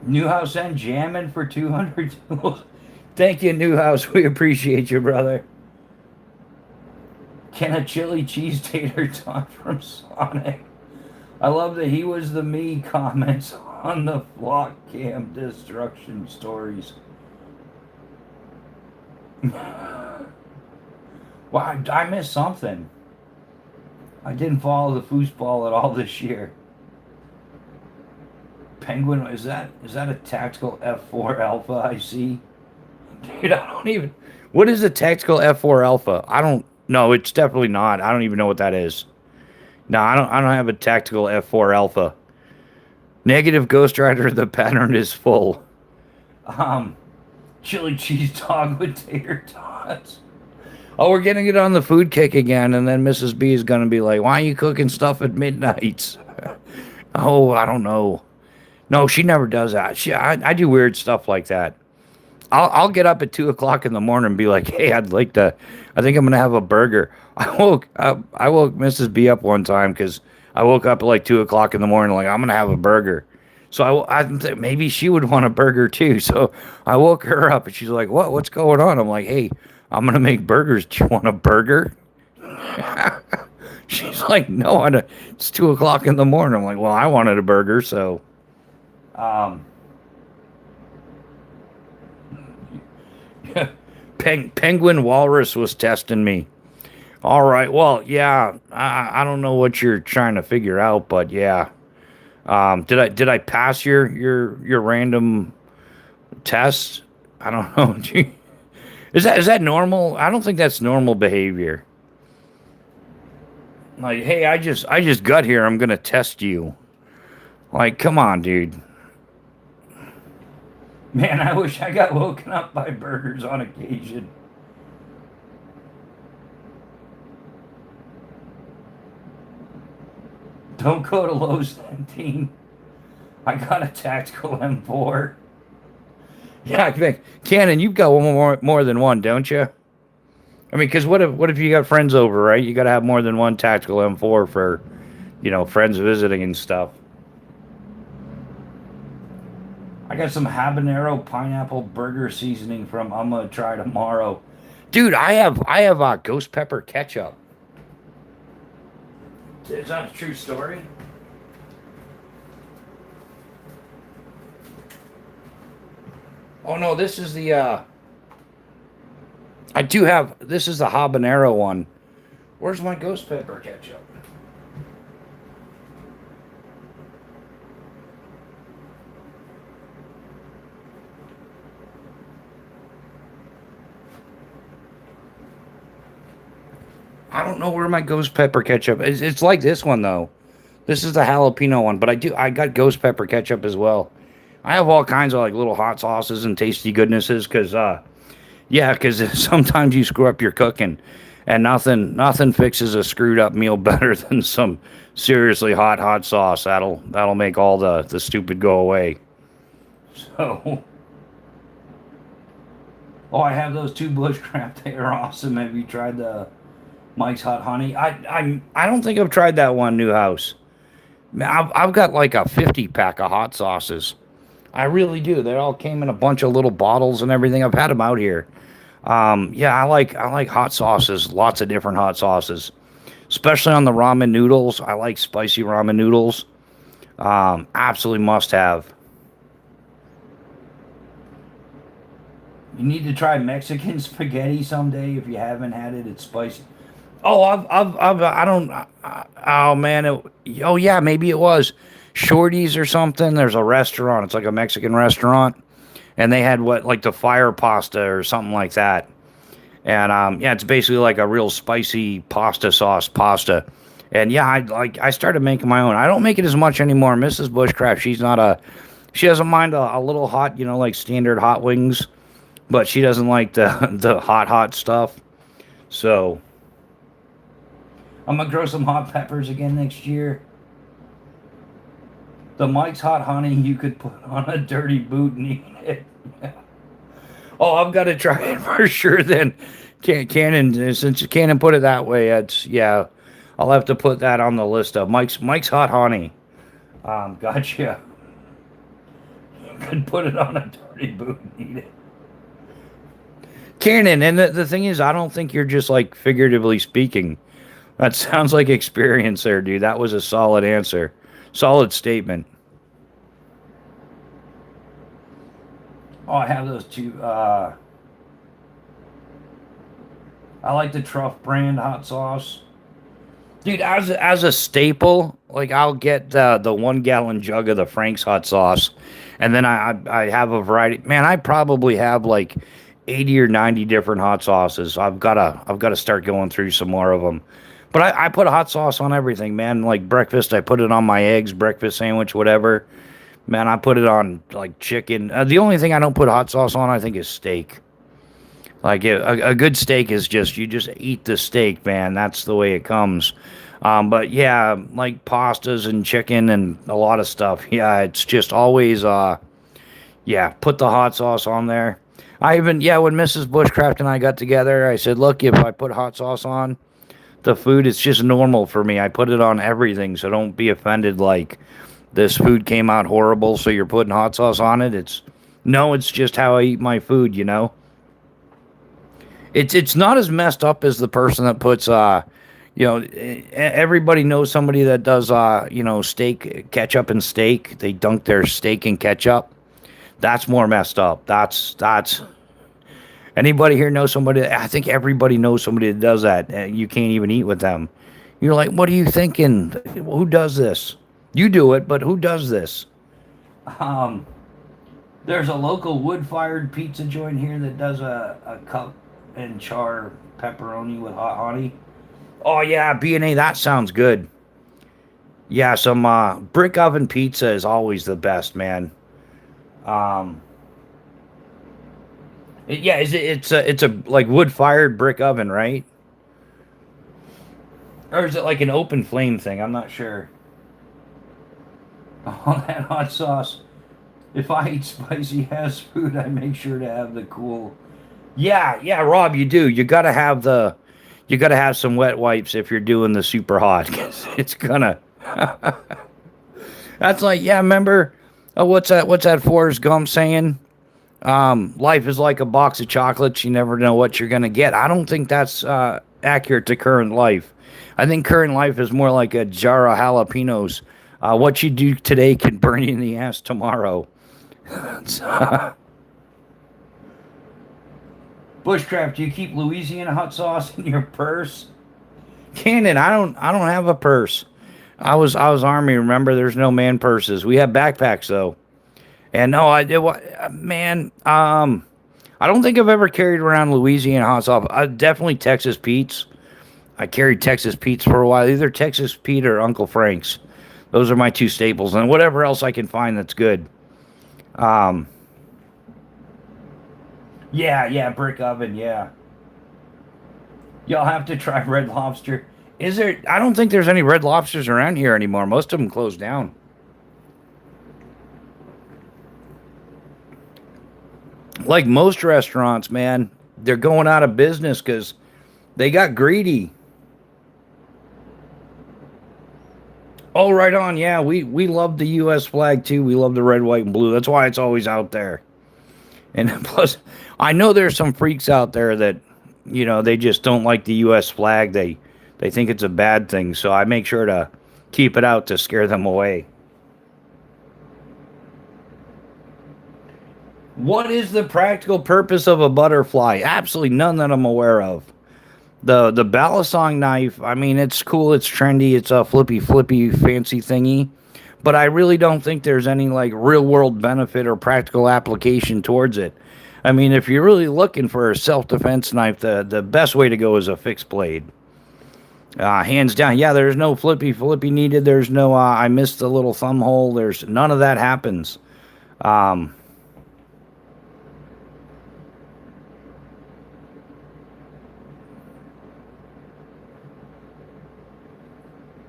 A: Newhouse and jamming for 200 tools. Thank you, Newhouse. We appreciate you, brother. Can a chili cheese tater tot from Sonic? I love that he was the me comments on the flock cam destruction stories. Well, I missed something. I didn't follow the foosball at all this year. Penguin, is that a tactical F4 Alpha I see? Dude, I don't even. What is a tactical F4 Alpha? I don't. No, it's definitely not. I don't even know what that is. No, I don't have a tactical F4 Alpha. Negative Ghost Rider. The pattern is full. Um, Chili cheese dog with tater tots. Oh, we're getting it on the food kick again, and then Mrs. B is gonna be like, "Why are you cooking stuff at midnights?" Oh, I don't know. No, she never does that. I do weird stuff like that. I'll get up at 2 o'clock in the morning and be like, "Hey, I'd like to. I think I'm gonna have a burger." I woke Mrs. B up one time because I woke up at like 2 o'clock in the morning, like I'm gonna have a burger. So maybe she would want a burger too. So I woke her up and she's like, "What? What's going on?" I'm like, "Hey, I'm gonna make burgers. Do you want a burger?" She's like, "No, it's 2 o'clock in the morning." I'm like, "Well, I wanted a burger, so." Um, Penguin Walrus was testing me. All right. Well, yeah. I don't know what you're trying to figure out, but yeah. Did I pass your random test? I don't know. Is that normal? I don't think that's normal behavior. Like, hey, I just got here. I'm gonna test you. Like, come on, dude. Man, I wish I got woken up by burgers on occasion. Don't go to Lowe's 17. I got a tactical M4. Yeah, I think Cannon, you've got one more than one, don't you? I mean, because what if you got friends over, right? You got to have more than one tactical M4 for, friends visiting and stuff. I got some habanero pineapple burger seasoning from I'm gonna try tomorrow. Dude, I have ghost pepper ketchup. Is that a true story? Oh no, this is the this is the habanero one. Where's my ghost pepper ketchup? I don't know where my ghost pepper ketchup is. It's like this one though. This is the jalapeno one, but I got ghost pepper ketchup as well. I have all kinds of like little hot sauces and tasty goodnesses because yeah, because sometimes you screw up your cooking, and nothing fixes a screwed up meal better than some seriously hot sauce. That'll make all the stupid go away. So, oh, I have those two bushcraft. They are awesome. Have you tried the Mike's Hot Honey? I don't think I've tried that one, New House. Man, I've got like a 50 pack of hot sauces. I really do. They all came in a bunch of little bottles and everything. I've had them out here. Yeah, I like hot sauces. Lots of different hot sauces, especially on the ramen noodles. I like spicy ramen noodles. Absolutely must have. You need to try Mexican spaghetti someday if you haven't had it. It's spicy. Oh, I don't. Oh man, oh yeah, maybe it was Shorty's or something. There's a restaurant. It's like a Mexican restaurant, and they had what like the fire pasta or something like that. And yeah, it's basically like a real spicy pasta sauce pasta. And yeah, I started making my own. I don't make it as much anymore. Mrs. Bushcraft, she doesn't mind a little hot, like standard hot wings, but she doesn't like the the hot stuff. So I'm gonna grow some hot peppers again next year. The Mike's Hot Honey you could put on a dirty boot and eat it. Oh, I've got to try it for sure. Then, Cannon, since Cannon put it that way, it's yeah. I'll have to put that on the list of Mike's Hot Honey. Gotcha. You could put it on a dirty boot and eat it. Cannon, and the thing is, I don't think you're just like figuratively speaking. That sounds like experience there, dude. That was a solid answer. Solid statement. Oh, I have those two. I like the Truff brand hot sauce. Dude, as a staple, like I'll get the 1 gallon jug of the Frank's hot sauce, and then I have a variety. Man, I probably have like 80 or 90 different hot sauces. I've gotta start going through some more of them. But I put hot sauce on everything, man. Like breakfast, I put it on my eggs, breakfast sandwich, whatever. Man, I put it on like chicken. The only thing I don't put hot sauce on, I think, is steak. Like a good steak is just you just eat the steak, man. That's the way it comes. But yeah, like pastas and chicken and a lot of stuff. Yeah, it's just always yeah, put the hot sauce on there. I even yeah, when Mrs. Bushcraft and I got together, I said, look, if I put hot sauce on the food, it's just normal for me. I put it on everything, so don't be offended. Like this food came out horrible, so you're putting hot sauce on it. It's just how I eat my food. It's not as messed up as the person that puts everybody knows somebody that does steak ketchup and steak. They dunk their steak in ketchup. That's more messed up. That's anybody here know somebody? I think everybody knows somebody that does that. And you can't even eat with them. You're like, what are you thinking? Who does this? You do it, but who does this? Um, there's a local wood-fired pizza joint here that does a cup and char pepperoni with hot honey. Oh yeah, B&A, that sounds good. Yeah, some brick oven pizza is always the best, man. Um, yeah, it's a like wood-fired brick oven, right? Or is it like an open flame thing? I'm not sure. Oh, that hot sauce. If I eat spicy ass food, I make sure to have the cool. Yeah, Rob, you do. You gotta have some wet wipes if you're doing the super hot, 'cause it's gonna. That's like, yeah. Remember, what's that Forrest Gump saying? Life is like a box of chocolates. You never know what you're gonna get. I don't think that's accurate to current life. I think current life is more like a jar of jalapenos. What you do today can burn you in the ass tomorrow. Bushcraft, do you keep Louisiana hot sauce in your purse? Cannon, I don't have a purse. I was Army. Remember, there's no man purses. We have backpacks though. And no, I did what man. I don't think I've ever carried around Louisiana hot sauce. Definitely Texas Pete's. I carried Texas Pete's for a while. Either Texas Pete or Uncle Frank's. Those are my two staples, and whatever else I can find that's good. Um, yeah, yeah, brick oven, yeah. Y'all have to try Red Lobster. Is there? I don't think there's any Red Lobsters around here anymore. Most of them closed down. Like most restaurants, man, they're going out of business because they got greedy. Oh, right on. Yeah, we love the U.S. flag too. We love the red, white, and blue. That's why it's always out there. And plus, I know there's some freaks out there that, they just don't like the U.S. flag. They think it's a bad thing. So I make sure to keep it out to scare them away. What is the practical purpose of a butterfly? Absolutely none that I'm aware of. The balisong knife, I mean, it's cool, it's trendy, it's a flippy fancy thingy, but I really don't think there's any like real world benefit or practical application towards it. I mean, if you're really looking for a self defense knife, the best way to go is a fixed blade. Hands down, yeah. There's no flippy needed. There's no I missed the little thumb hole. There's none of that happens. Um,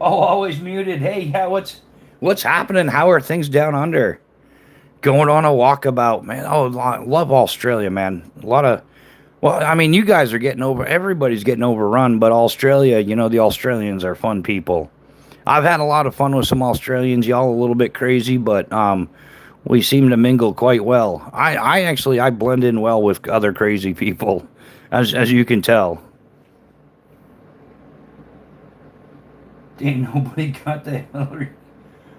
A: oh, always muted. Hey, yeah, what's happening? How are things down under? Going on a walkabout, man. Oh, love Australia, man. A lot of, well, I mean, you guys are getting over, everybody's getting overrun, but Australia, the Australians are fun people. I've had a lot of fun with some Australians. Y'all a little bit crazy, but we seem to mingle quite well. I actually I blend in well with other crazy people, as you can tell. Dang, nobody got the Hillary.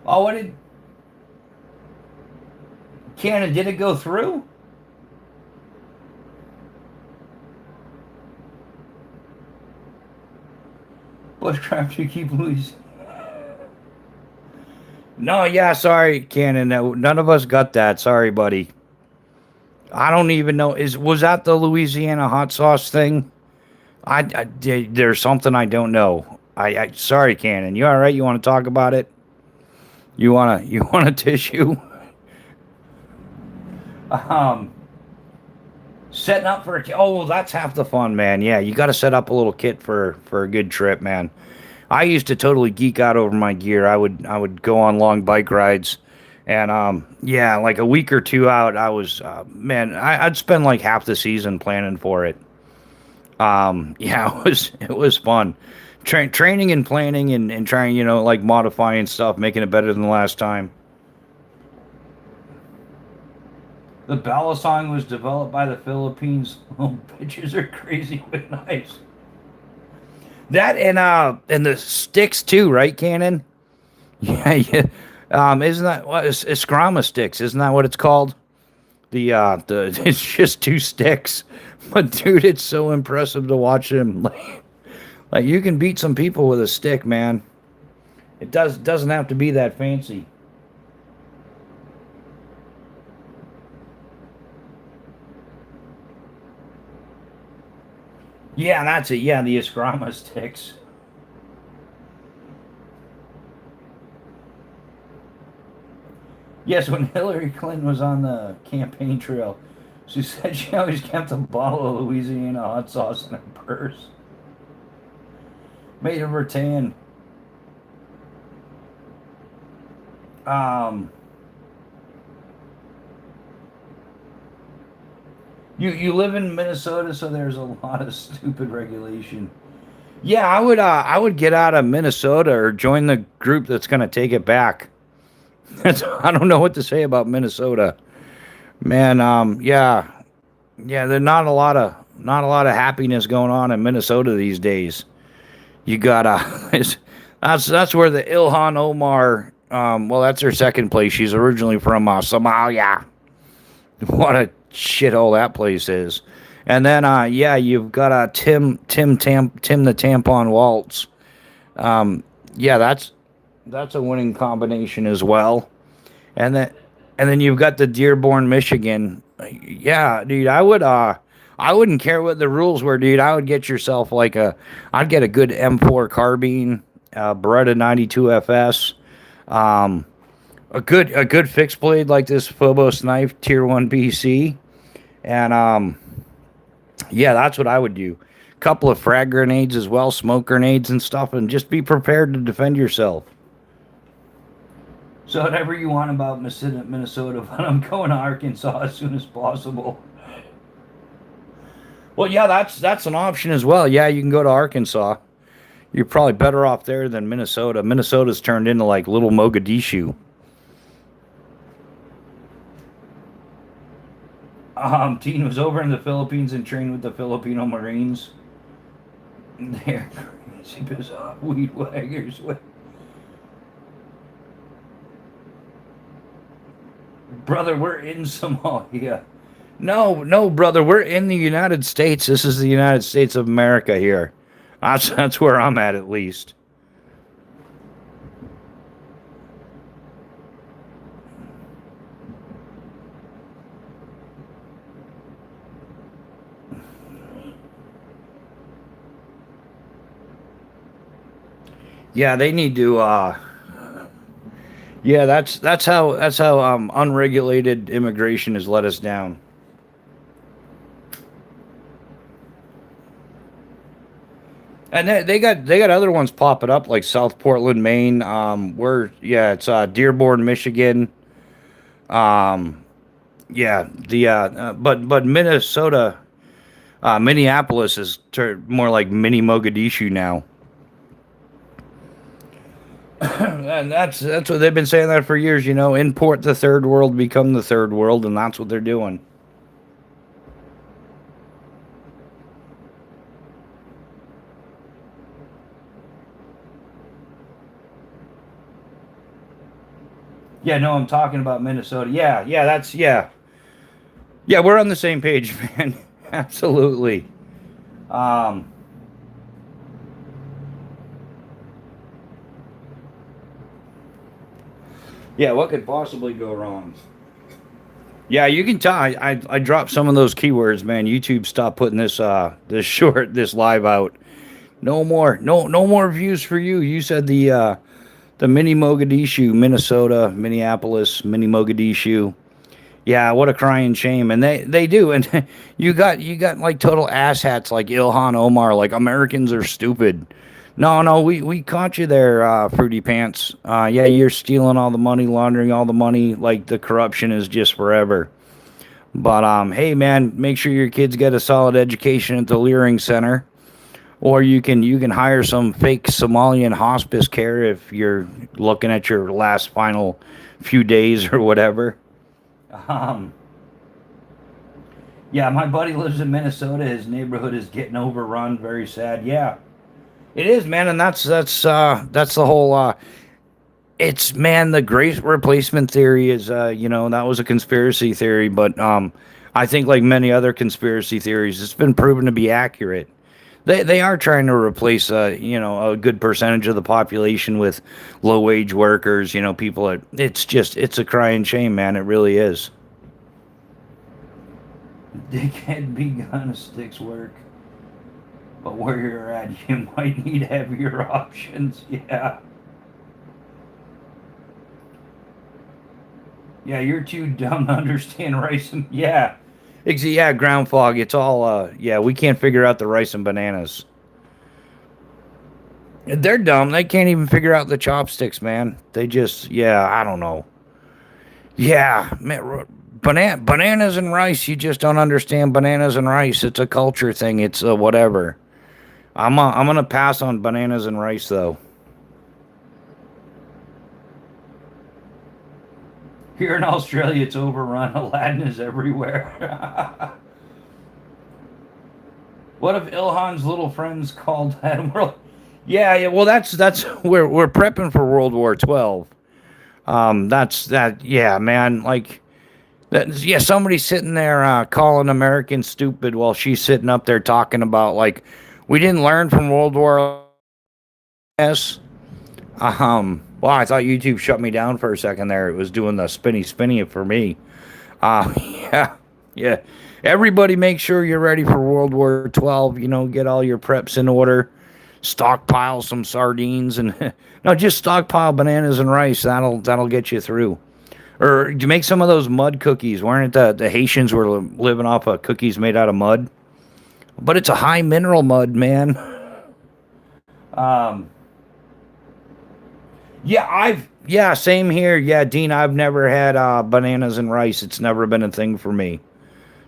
A: Oh, what did Canada? Did it go through? Bushcraft, you keep losing. No, yeah, sorry, Cannon. No, none of us got that. Sorry, buddy. I don't even know. Was that the Louisiana hot sauce thing? There's something I don't know. I sorry, Cannon. You all right? You want to talk about it? You want a tissue? Um, Setting up for oh, that's half the fun, man. Yeah, you got to set up a little kit for a good trip, man. I used to totally geek out over my gear. I would go on long bike rides, and yeah, like a week or two out, I was man, I'd spend like half the season planning for it. Yeah, it was fun. Training and planning and trying, like modifying stuff, making it better than the last time. The balisong was developed by the Philippines. Oh, bitches are crazy with knives. That and the sticks too, right, Cannon? Yeah, yeah. Isn't that what is Eskrama sticks? Isn't that what it's called? The it's just two sticks, but dude, it's so impressive to watch him. Like you can beat some people with a stick, man. It doesn't have to be that fancy. Yeah, that's it. Yeah, the Eskrama sticks. Yes, when Hillary Clinton was on the campaign trail, she said she always kept a bottle of Louisiana hot sauce in her purse. Made of rattan. Um, you live in Minnesota, so there's a lot of stupid regulation. Yeah, I would get out of Minnesota or join the group that's gonna take it back. I don't know what to say about Minnesota, man. Yeah, yeah. There's not a lot of happiness going on in Minnesota these days. You gotta. That's where the Ilhan Omar. Well, that's her second place. She's originally from Somalia. What a shithole that place is. And then, yeah, you've got Tim the Tampon Waltz. Yeah, that's a winning combination as well. And then you've got the Dearborn, Michigan. Yeah, dude, I wouldn't care what the rules were, dude. I would get yourself I'd get a good M4 carbine, Beretta 92 FS, um, a good fixed blade like this Phobos knife Tier 1 BC, and yeah, that's what I would do. Couple of frag grenades as well, smoke grenades and stuff, and just be prepared to defend yourself. So whatever you want about Minnesota, but I'm going to Arkansas as soon as possible. Well, yeah, that's an option as well. Yeah, you can go to Arkansas. You're probably better off there than Minnesota. Minnesota's turned into like little Mogadishu. Teen was over in the Philippines and trained with the Filipino Marines. They're crazy, bizarre weed whackers. Brother, we're in Somalia. No, no, brother, we're in the United States. This is the United States of America here. That's where I'm at least. Yeah, they need to. Yeah, that's how unregulated immigration has let us down. And they got other ones popping up like South Portland, Maine. Where yeah, it's Dearborn, Michigan. Um, yeah, the but Minnesota, Minneapolis is more like mini Mogadishu now. And that's what they've been saying that for years. Import the third world, become the third world, and that's what they're doing. Yeah, no, I'm talking about Minnesota. Yeah, yeah, yeah. We're on the same page, man. Absolutely. Um, yeah, what could possibly go wrong? Yeah, you can tell. I dropped some of those keywords, man. YouTube stopped putting this live out. No more views for you. You said the mini Mogadishu, Minnesota, Minneapolis, mini Mogadishu. Yeah, what a crying shame, and they do, and you got like total asshats like Ilhan Omar, like Americans are stupid. No, no, we caught you there, Fruity Pants. Yeah, you're stealing all the money, laundering all the money. Like the corruption is just forever. But hey, man, make sure your kids get a solid education at the Leering Center, or you can hire some fake Somalian hospice care if you're looking at your last final few days or whatever. Um, yeah, my buddy lives in Minnesota. His neighborhood is getting overrun. Very sad. Yeah, it is, man, and that's the whole. It's man, the great replacement theory is that was a conspiracy theory, but I think like many other conspiracy theories, it's been proven to be accurate. They are trying to replace a good percentage of the population with low wage workers. People are. It's a crying shame, man. It really is. Dickhead be gonna sticks work, but where you're at, you might need heavier options. Yeah. Yeah, you're too dumb to understand rice and yeah. Yeah, ground fog. It's all yeah, we can't figure out the rice and bananas. They're dumb. They can't even figure out the chopsticks, man. They just yeah, I don't know. Yeah, man, bananas and rice, you just don't understand bananas and rice. It's a culture thing. It's whatever. I'm going to pass on bananas and rice though. Here in Australia, it's overrun. Aladdin is everywhere. What if Ilhan's little friends called that world? Yeah, yeah. Well, that's we're prepping for World War 12. That's that. Yeah, man. Like that. Yeah, somebody's sitting there calling Americans stupid while she's sitting up there talking about like we didn't learn from World War S. Well, I thought YouTube shut me down for a second there. It was doing the spinny for me. Yeah, yeah. Everybody make sure you're ready for World War 12. Get all your preps in order. Stockpile some sardines and no, just stockpile bananas and rice. That'll get you through. Or do you make some of those mud cookies? Weren't it the Haitians were living off of cookies made out of mud? But it's a high mineral mud, man. Um, yeah, same here. Yeah, Dean, I've never had bananas and rice. It's never been a thing for me.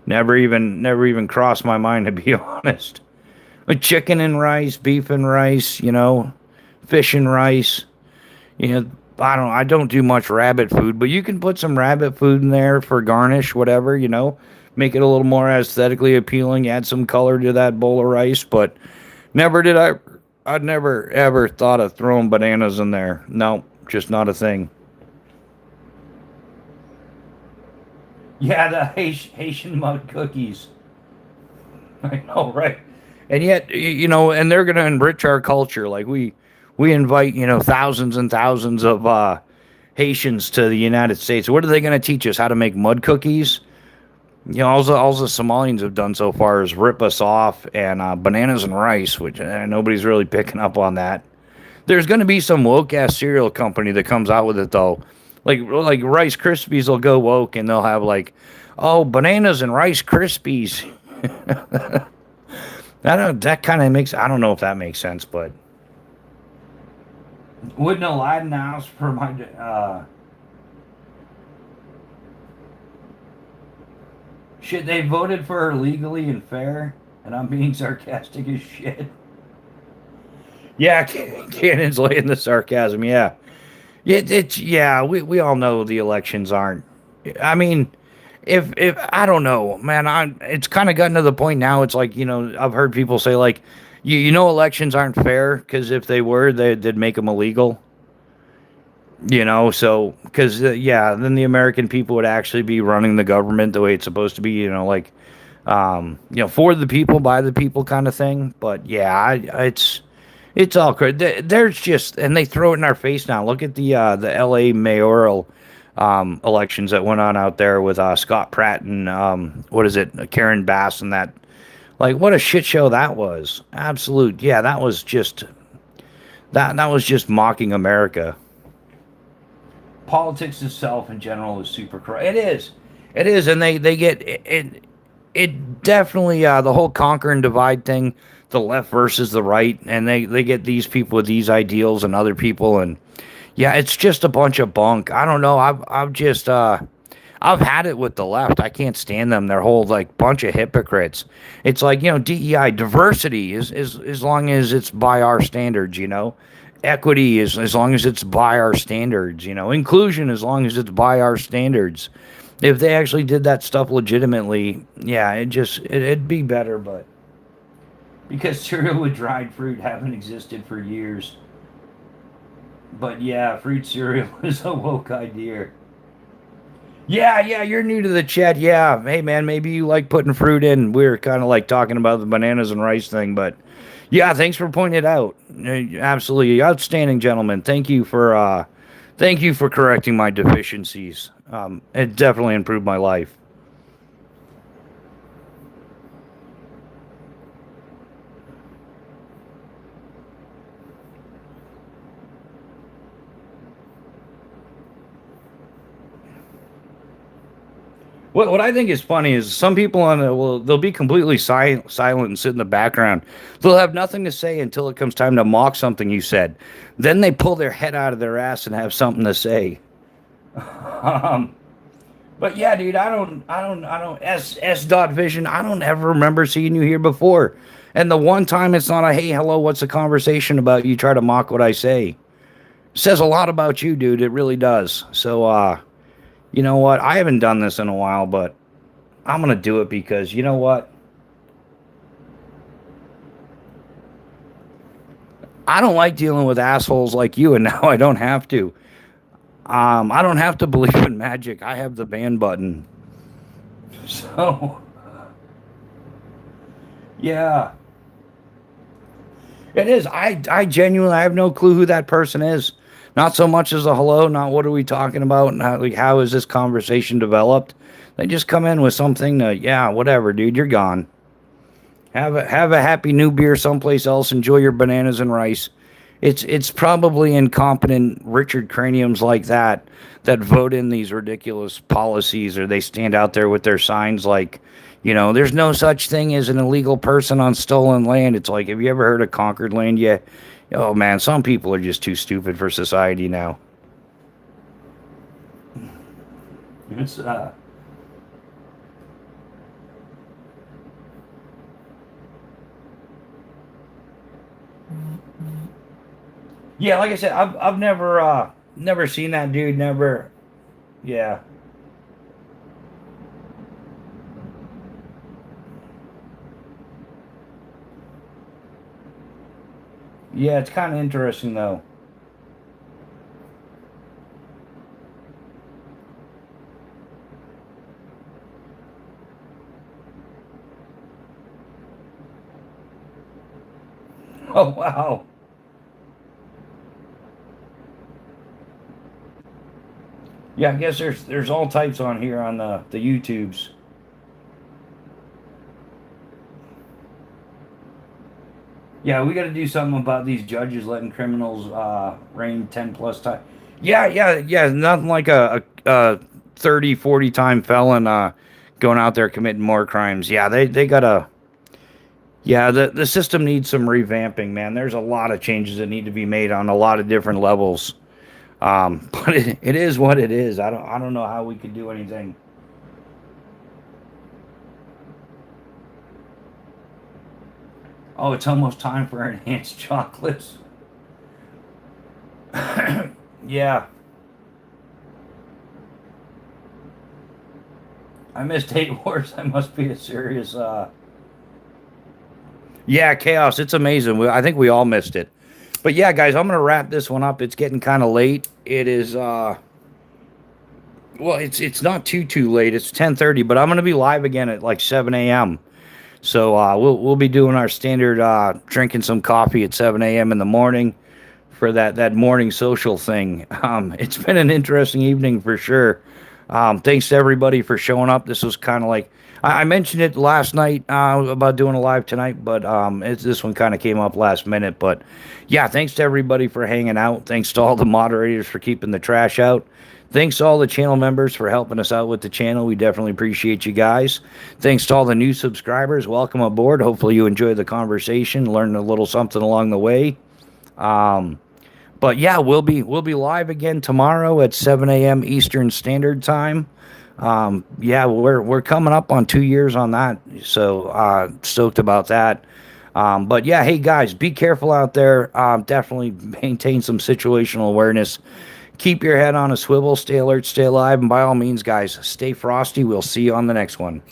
A: Never even crossed my mind to be honest. With chicken and rice, beef and rice, fish and rice. You know, I don't do much rabbit food, but you can put some rabbit food in there for garnish, whatever. Make it a little more aesthetically appealing, add some color to that bowl of rice, but never did I'd never ever thought of throwing bananas in there. No, just not a thing. Yeah, the Haitian mud cookies. I know, right? And yet, and they're going to enrich our culture. Like we invite, thousands and thousands of Haitians to the United States. What are they going to teach us? How to make mud cookies? All the Somalians have done so far is rip us off and bananas and rice, which nobody's really picking up on that. There's going to be some woke ass cereal company that comes out with it though. Like Rice Krispies will go woke and they'll have like, oh, bananas and Rice Krispies. That kind of makes, I don't know if that makes sense, but wouldn't Aladdin house for my shit? They voted for her legally and fair, and I'm being sarcastic as shit. Yeah, Cannon's laying the sarcasm. Yeah, yeah. We all know the elections aren't. I mean, if I don't know, man, it's kind of gotten to the point now. It's like I've heard people say like, elections aren't fair because if they were, they'd make them illegal. So because yeah, then the American people would actually be running the government the way it's supposed to be. Like, for the people, by the people kind of thing. But yeah, it's all crazy. There's just, and they throw it in our face now. Look at the L.A. mayoral elections that went on out there with Scott Pratt and what is it, Karen Bass and that. Like, what a shit show that was. Absolute, yeah, that was just mocking America. Politics itself in general is super corrupt. It is, and they get it. It definitely the whole conquer and divide thing, the left versus the right, and they get these people with these ideals and other people, and yeah, it's just a bunch of bunk. I don't know. I've had it with the left. I can't stand them. They're whole like bunch of hypocrites. It's like DEI diversity is as long as it's by our standards. Equity is as long as it's by our standards. Inclusion as long as it's by our standards. If they actually did that stuff legitimately, yeah, it'd be better. But because cereal with dried fruit haven't existed for years. But yeah, fruit cereal is a woke idea. Yeah, you're new to the chat. Yeah, hey man, maybe you like putting fruit in. We're kind of like talking about the bananas and rice thing, but yeah, thanks for pointing it out. Absolutely outstanding, gentlemen. Thank you for correcting my deficiencies. It definitely improved my life. What I think is funny is some people they'll be completely silent and sit in the background. They'll have nothing to say until it comes time to mock something you said. Then they pull their head out of their ass and have something to say. Um, but yeah, dude, I don't. S dot vision. I don't ever remember seeing you here before. And the one time it's not a hey, hello, what's the conversation about? You try to mock what I say. Says a lot about you, dude. It really does. So, you know what? I haven't done this in a while, but I'm gonna do it because you know what? I don't like dealing with assholes like you, and now I don't have to. I don't have to believe in magic. I have the ban button. So, yeah, it is. I genuinely I have no clue who that person is. Not so much as a hello, not what are we talking about, and how is this conversation developed. They just come in with something. Yeah, whatever, dude. You're gone. Have a happy new beer someplace else. Enjoy your bananas and rice, It's probably incompetent Richard Craniums like that that vote in these ridiculous policies, or they stand out there with their signs like, there's no such thing as an illegal person on stolen land. It's like, have you ever heard of conquered land yet? Oh man, some people are just too stupid for society now. It's Yeah, like I said, I've never seen that dude. Never. Yeah. Yeah, it's kind of interesting though. Oh wow. Yeah, I guess there's all types on here on the YouTubes. Yeah, we got to do something about these judges letting criminals reign 10 plus time. Yeah. Nothing like a 30, 40 time felon going out there committing more crimes. Yeah, they got to. Yeah, the system needs some revamping, man. There's a lot of changes that need to be made on a lot of different levels. But it is what it is. I don't know how we could do anything. Oh, it's almost time for enhanced chocolates. Yeah, I missed Hate Wars. I must be a serious. Yeah, chaos. It's amazing. I think we all missed it. But yeah, guys, I'm gonna wrap this one up. It's getting kind of late. It is. Well, it's not too late. It's 10:30, but I'm gonna be live again at like 7 a.m. So we'll be doing our standard drinking some coffee at 7 a.m. in the morning for that morning social thing. It's been an interesting evening for sure. Thanks to everybody for showing up. This was kind of like I mentioned it last night about doing a live tonight, but this one kind of came up last minute. But yeah, thanks to everybody for hanging out. Thanks to all the moderators for keeping the trash out. Thanks to all the channel members for helping us out with the channel. We definitely appreciate you guys. Thanks to all the new subscribers. Welcome aboard. Hopefully you enjoyed the conversation, learned a little something along the way. But yeah, we'll be live again tomorrow at 7 a.m. Eastern Standard Time. Yeah, we're coming up on 2 years on that, so stoked about that. But yeah, hey guys, be careful out there. Definitely maintain some situational awareness. Keep your head on a swivel, stay alert, stay alive, and by all means, guys, stay frosty. We'll see you on the next one.